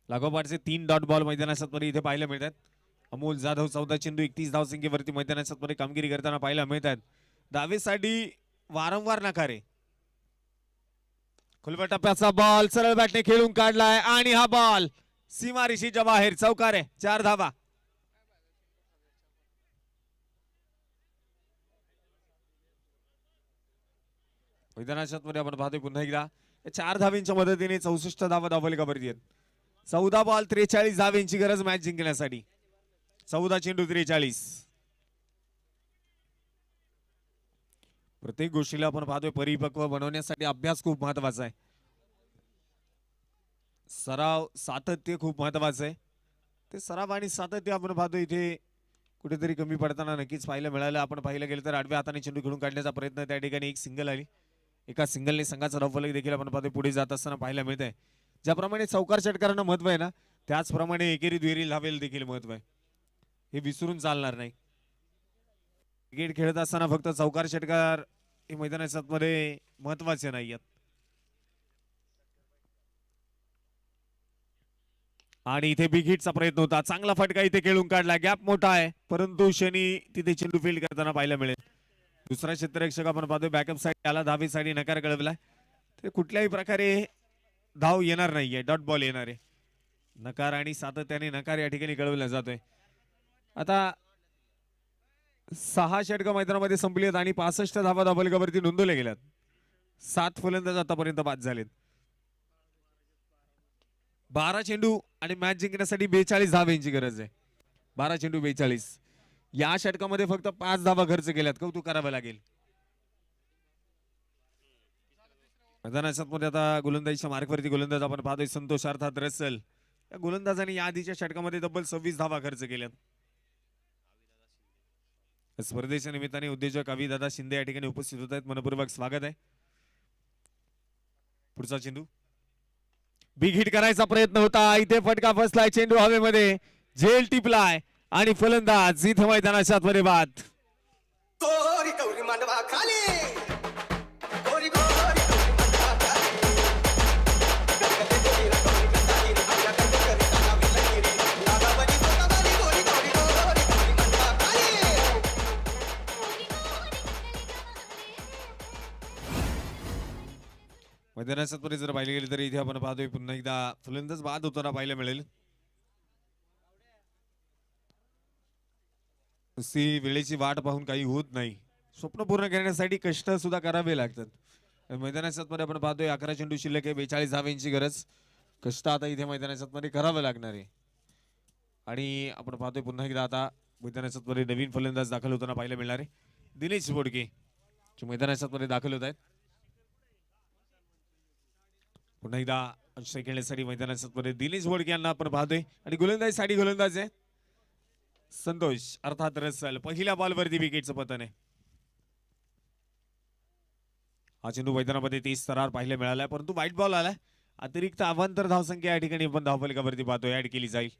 लागोपाठचे 3 डॉट बॉल मैदानामध्ये इथे पाहायला मिळतात. अमोल जाधव 14 चेंडू 31 धावसंख्येवरती मैदानामध्ये कामगिरी करताना पाहायला मिळतात. धावेसाठी वारंवार नकार आहे. खुलबटाप्याचा बॉल सरळ बॅटने खेळून काढलाय आणि हा बॉल सीमारेषेच्या बाहेर चौकार आहे. 4 धावा. मैदानामध्ये आपण पाहतोय पुन्हा एकदा 4 धावेंच्या मदतीने 64 धावा धावफलकावरती आहेत. 14 बॉल 43 धावेंची गरज मॅच जिंकण्यासाठी. 14 चेंडू 43. प्रत्येक गोष्टीला आपण पाहतोय परिपक्व बनवण्यासाठी अभ्यास खूप महत्वाचा आहे. सराव सातत्य खूप महत्वाचं आहे. ते सराव आणि सातत्य आपण पाहतो इथे कुठेतरी कमी पडताना नक्कीच पाहायला मिळालं. आपण पाहिलं गेलं तर आडव्या हाताने चेंडू खेळून काढण्याचा प्रयत्न त्या ठिकाणी एक सिंगल आली. एका सिंगलने संघाचा धावफलक देखील आपण पाहतोय पुढे जात असताना पाहायला मिळत आहे. ज्याप्रमाणे चौकार षटकारांना महत्व आहे ना, त्याचप्रमाणे एकेरी दुहेरी धावेल देखील महत्व आहे. हे विसरून चालणार नाही. क्रिकेट खेळत असताना फक्त चौकार षटकार हे मैदानाच्या मध्ये महत्वाचे नाही आहेत. आणि इथे बिग हिटचा प्रयत्न होता. चांगला फटका इथे खेळून काढला. गॅप मोठा आहे परंतु शनी तिथे चेंडू फील्ड करताना पाहायला मिळेल. दुसरा क्षेत्ररक्षक आपण पाहतोय बॅकअप साईड त्याला धावेसाठी नकार कळवलाय. ते कुठल्याही प्रकारे धाव येणार नाहीये. डॉट बॉल येणार आहे. नकार आणि सातत्याने नकार या ठिकाणी कळवला जातोय. आता 6 षटकं मैदानामध्ये संपली आहेत आणि 65 धावा धावफलकावरती नोंदवल्या गेल्यात. 7 फलंदाज आतापर्यंत बाद झालेत. 12 चेंडू आणि मॅच जिंकण्यासाठी 42 धावांची गरज आहे. 12 चेंडू 42. या षटकामध्ये फक्त 5 धावा खर्च केल्यात. कौतुक करावं लागेल. मैदानाच्या मध्ये आता गोलंदाजीच्या मार्कवरती गोलंदाज आपण पाहतोय संतोष अर्थात रसल. या गोलंदाजाने या आधीच्या षटकामध्ये तब्बल 26 धावा खर्च केल्यात. स्पर्धेच्या निमित्ताने उद्योजक अविदादा शिंदे या ठिकाणी उपस्थित होत आहेत. मनपूर्वक स्वागत आहे. पुढचा चेंडू बिग हिट करायचा प्रयत्न होता. इथे फटका बसलाय. चेंडू हवेमध्ये झेल टिपलाय आणि फलंदाज इथे मैदानाच्या आतमध्ये बाद. गोरी गौरी मांडवा खाली गोरी गोरी गौरी मांडवा खाली नागावली गोगावली गोरी गौरी गोरी गौरी मांडवा खाली. मैदानाच्या आतमध्ये जर पाहिले गेले तरी इथे आपण पाहतोय पुन्हा एकदा फलंदाज बाद होताना पाहायला मिळेल. नुसती वेळेची वाट पाहून काही होत नाही. स्वप्न पूर्ण करण्यासाठी कष्ट सुद्धा करावे लागतात. मैदानाच्या आतमध्ये आपण पाहतोय 11 चेंडू शिल्लक आहे. 42 धावांची गरज. कष्ट आता इथे मैदानाच्या आतमध्ये करावं लागणार आहे. आणि आपण पाहतोय पुन्हा एकदा आता मैदानाच्या आतमध्ये नवीन फलंदाज दाखल होताना पाहायला मिळणार आहे. दिनेश बोडके जे मैदानाच्या आतमध्ये दाखल होत आहेत. पुन्हा एकदा अंश खेळण्यासाठी मैदानाच्या आतमध्ये दिनेश बोडके यांना आपण पाहतोय. आणि गोलंदाजीसाठी गोलंदाज आहे संतोष अर्थात रसल. पहिल्या बॉलवरती विकेटचं पतन आहे. हा चेंडू मैदानामध्ये 30 थरार पाहायला मिळालाय परंतु वाईट बॉल आलाय. अतिरिक्त अवांतर धावसंख्या या ठिकाणी आपण धावफलकावरती पाहतोय ऍड केली जाईल.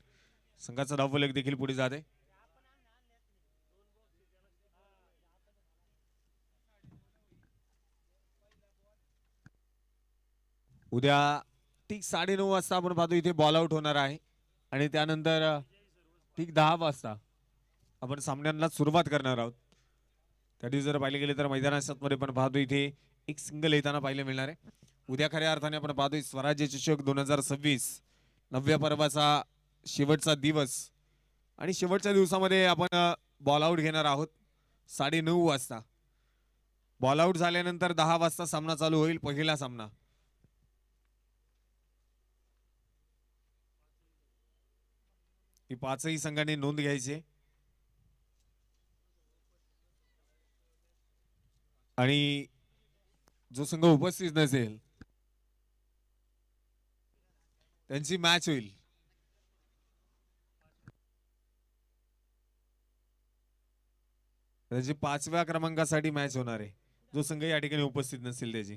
संघाचा धावफलक देखील पुढे जाते. उद्या ठीक 9:30 वाजता आपण पाहतो इथे बॉल आउट होणार आहे. आणि त्यानंतर ठीक 10 वाजता आपण सामन्यांना सुरुवात करणार आहोत. त्या दिवशी जर पाहिले गेले तर मैदानाच्या मध्ये पण पाहतो इथे एक सिंगल येताना पाहायला मिळणार आहे. उद्या खऱ्या अर्थाने आपण पाहतोय स्वराज्य चषक 2026 9व्या पर्वाचा शेवटचा दिवस. आणि शेवटच्या दिवसामध्ये आपण बॉल आउट घेणार आहोत 9:30 वाजता. बॉल आउट झाल्यानंतर 10 वाजता सामना चालू होईल. पहिला सामना ही 5ही संघाने नोंद घ्यायची. आणि जो संघ उपस्थित नसेल त्यांची मॅच होईल. त्याची 5व्या क्रमांकासाठी मॅच होणार आहे. जो संघ या ठिकाणी उपस्थित नसेल त्याची.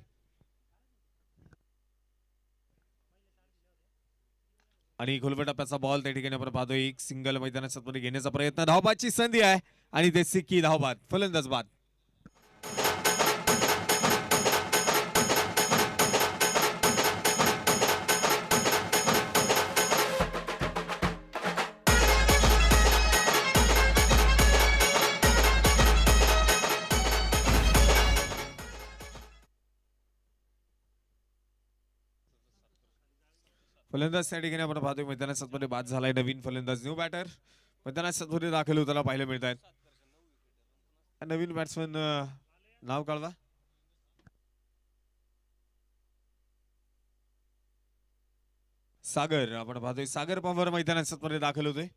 आणि खोलपटाप्याचा बॉल त्या ठिकाणी आपण पाहतोय एक सिंगल मैदानाच्या मध्ये घेण्याचा प्रयत्न. धावबादची संधी आहे आणि ते सिक्की धावबाद. फलंदाज बाद. फलंदाज त्या ठिकाणी आपण पाहतोय मैदानाच्या मध्ये बाद झालाय. नवीन फलंदाज न्यू बॅटर मैदानाच्या मध्ये दाखल होताना पाहायला मिळत आहेत. नवीन बॅट्समन नाव कळवा. सागर आपण पाहतोय सागर पवार मैदानाच्या मध्ये दाखल होतोय.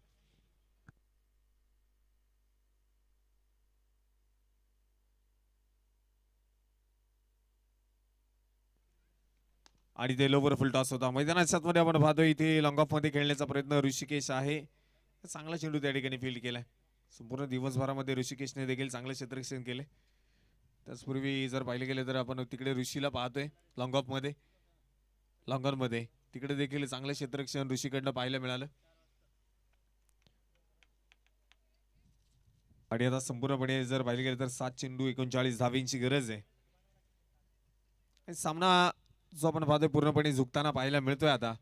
आणि ते लोवर फुल टॉस होता. मैदानाच्या मध्ये आपण पाहतोय इथे लॉंग ऑफ मध्ये खेळण्याचा प्रयत्न ऋषिकेश आहे. चांगला चेंडू त्या ठिकाणी फील्ड केलाय. संपूर्ण दिवसभरामध्ये ऋषिकेशने देखील चांगलं क्षेत्ररक्षण केले. त्याचपूर्वी जर पाहिले गेले तर आपण तिकडे ऋषीला पाहतोय लॉंग ऑफ मध्ये, लॉंग ऑन मध्ये तिकडे देखील चांगलं क्षेत्ररक्षण ऋषीकडनं पाहायला मिळालं. आणि आता संपूर्णपणे जर पाहिले गेले तर 7 चेंडू 39 धावेंची गरज आहे. आणि सामना जो आपण पाहतोय पूर्णपणे झुकताना पाहायला मिळतोय आता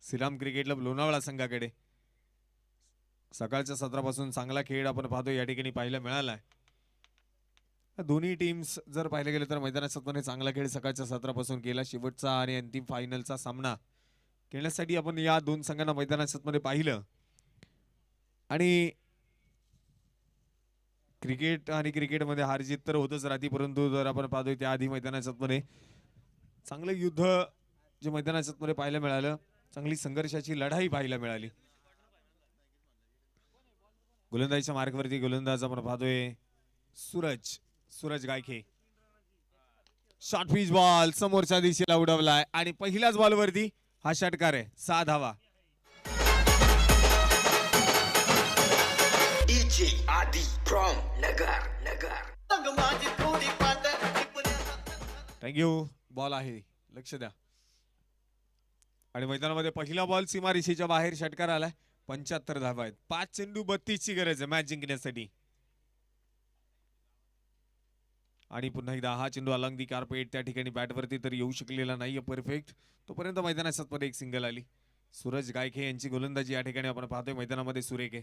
श्रीराम क्रिकेट क्लब लोणावळा संघाकडे. सकाळच्या सत्रापासून चांगला खेळ आपण पाहतोय या ठिकाणी पाहायला मिळाला आहे. दोन्ही टीम्स जर पाहिले गेले तर मैदानात चांगला खेळ सकाळच्या सत्रापासून केला. शेवटचा आणि अंतिम फायनलचा सामना खेळण्यासाठी आपण या दोन संघांना मैदानात पाहिलं. आणि क्रिकेट आणि क्रिकेटमध्ये हार जीत तर होतच राहते, परंतु जर आपण पाहतोय त्याआधी मैदानात चांगलं युद्ध जे मैदानात पाहायला मिळालं, चांगली संघर्षाची लढाई पाहायला मिळाली. गोलंदाजीच्या मार्कवरती गोलंदाज आपण पाहतोय सूरज गायखे. शॉर्ट पिच बॉल समोरच्या दिशेला उडवलाय आणि पहिल्याच बॉलवरती हा षटकार आहे. 6 धावा. थँक्यू. बॉल आहे, लक्ष द्या. आणि मैदानामध्ये पहिला बॉल सीमारेषेच्या बाहेर षटकार आलाय. 75 धावा आहेत. 5 चेंडू 32 ची गरज आहे मॅच जिंकण्यासाठी. आणि पुन्हा एकदा हा चेंडू अलॉंग दी कार्पेट त्या ठिकाणी बॅटवरती तर येऊ शकलेला नाहीये परफेक्ट. तोपर्यंत मैदानात एक सिंगल आली. सूरज गायखे यांची गोलंदाजी या ठिकाणी आपण पाहतोय मैदानामध्ये सुरेख आहे.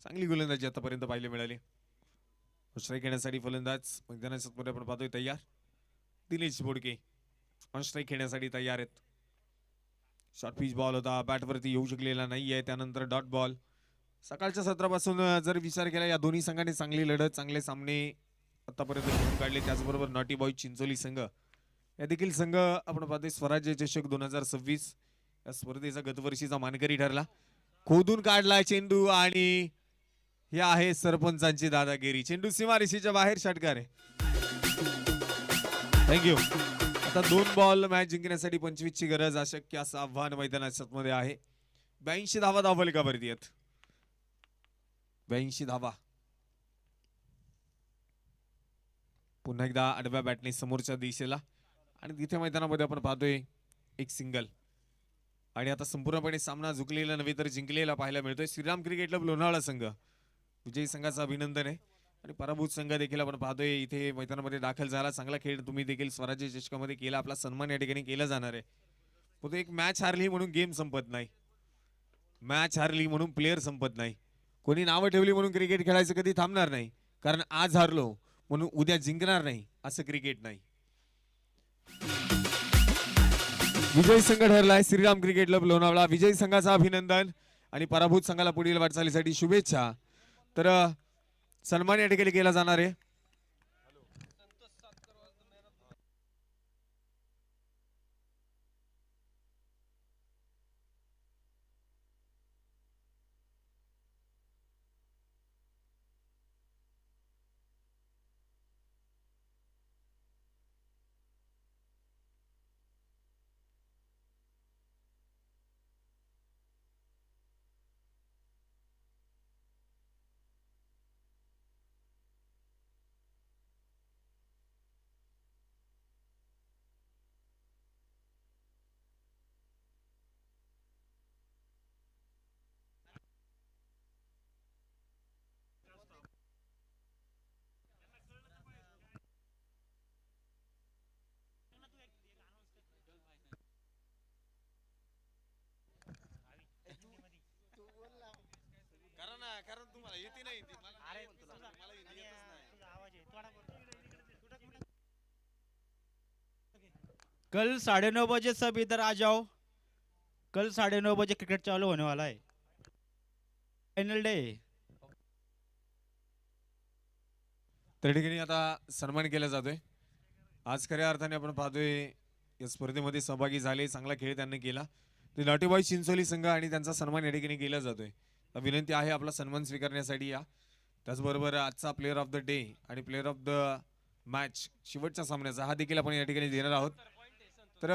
चांगली गोलंदाजी आतापर्यंत पाहायला मिळाली. स्ट्राईक घेण्यासाठी फलंदाज मैदानात आपण पाहतोय तयार. दिनेश बोडके ऑन स्ट्राईक घेण्यासाठी तयार आहेत. शॉर्ट पिच बॉल होता, बॅटवरती येऊ शकलेला नाहीये. त्यानंतर डॉट बॉल. सकाळच्या सत्रापासून जर विचार केला या दोन्ही संघांनी चांगली लढत, चांगले सामने आतापर्यंत खेळून काढले. त्याचबरोबर नॉटी बॉय चिंचोली संघ या देखील संघ आपण पाहतोय स्वराज्य चषक 2026 या स्पर्धेचा गतवर्षीचा मानकरी ठरला. खोदून काढलाय चेंडू आणि हे आहे सरपंचांची दादागिरी. चेंडू सीमारेषेच्या बाहेर षटकार आहे. थँक्यू. आता 2 बॉल मॅच जिंकण्यासाठी 25 ची गरज. अशक्य असं आव्हान मैदानात मध्ये आहे. 82 धावा धावफलकावरती आहेत. 82 धावा. पुन्हा एकदा आडव्या बॅटने समोरच्या दिशेला आणि तिथे मैदानामध्ये आपण पाहतोय एक सिंगल. आणि आता संपूर्णपणे सामना झुकलेला नव्हे तर जिंकलेला पाहायला मिळतोय. श्रीराम क्रिकेट क्लब लोणावळा संघ विजयी संघाचं अभिनंदन आहे. आणि पराभूत संघ देखील आपण पाहतोय इथे मैदानामध्ये दाखल झाला. चांगला खेळ तुम्ही देखील स्वराज्य चषकामध्ये केला. आपला सन्मान या ठिकाणी केला जाणार आहे. पण एक मॅच हारली म्हणून गेम संपत नाही. मॅच हारली म्हणून प्लेयर संपत नाही. कोणी नावं ठेवली म्हणून क्रिकेट खेळायचं कधी थांबणार नाही. कारण आज हारलो म्हणून उद्या जिंकणार नाही असं क्रिकेट नाही. विजयी संघ ठरलाय श्रीराम क्रिकेट क्लब लोणावळा. विजयी संघाचं अभिनंदन आणि पराभूत संघाला पुढील वाटचालीसाठी शुभेच्छा. तर सन्मान या ठिकाणी केला जाणार आहे. कारण तुम्हाला येते नाही. कल 9:30 बजे सब इधर आ जाओ. कल 9:30 बजे क्रिकेट चालू होने वाला है. Final day. त्या ठिकाणी आता सन्मान केला जातोय. आज खऱ्या अर्थाने आपण पाहतोय या स्पर्धेमध्ये सहभागी झाले, चांगला खेळ त्यांनी केला. ते नॉटीबॉय चिंचोली संघ आणि त्यांचा सन्मान या ठिकाणी केला जातोय. विनंती आहे आपला सन्मान स्वीकारण्यासाठी या. त्याचबरोबर आजचा प्लेअर ऑफ द डे आणि प्लेअर ऑफ द मॅच शेवटच्या सामन्याचा हा देखील आपण या ठिकाणी देणार आहोत. तर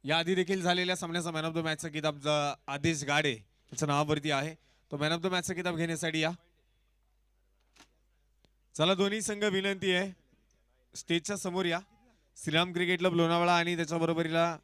याआधी देखील झालेल्या सामन्याचा मॅन ऑफ द मॅचचा किताब आदेश गाडे याच्या नावावरती आहे. तो मॅन ऑफ द मॅचचा किताब घेण्यासाठी या. चला दोन्ही संघ विनंती आहे स्टेजच्या समोर या. श्रीराम क्रिकेट क्लब लोणावळा आणि त्याच्या बरोबरीला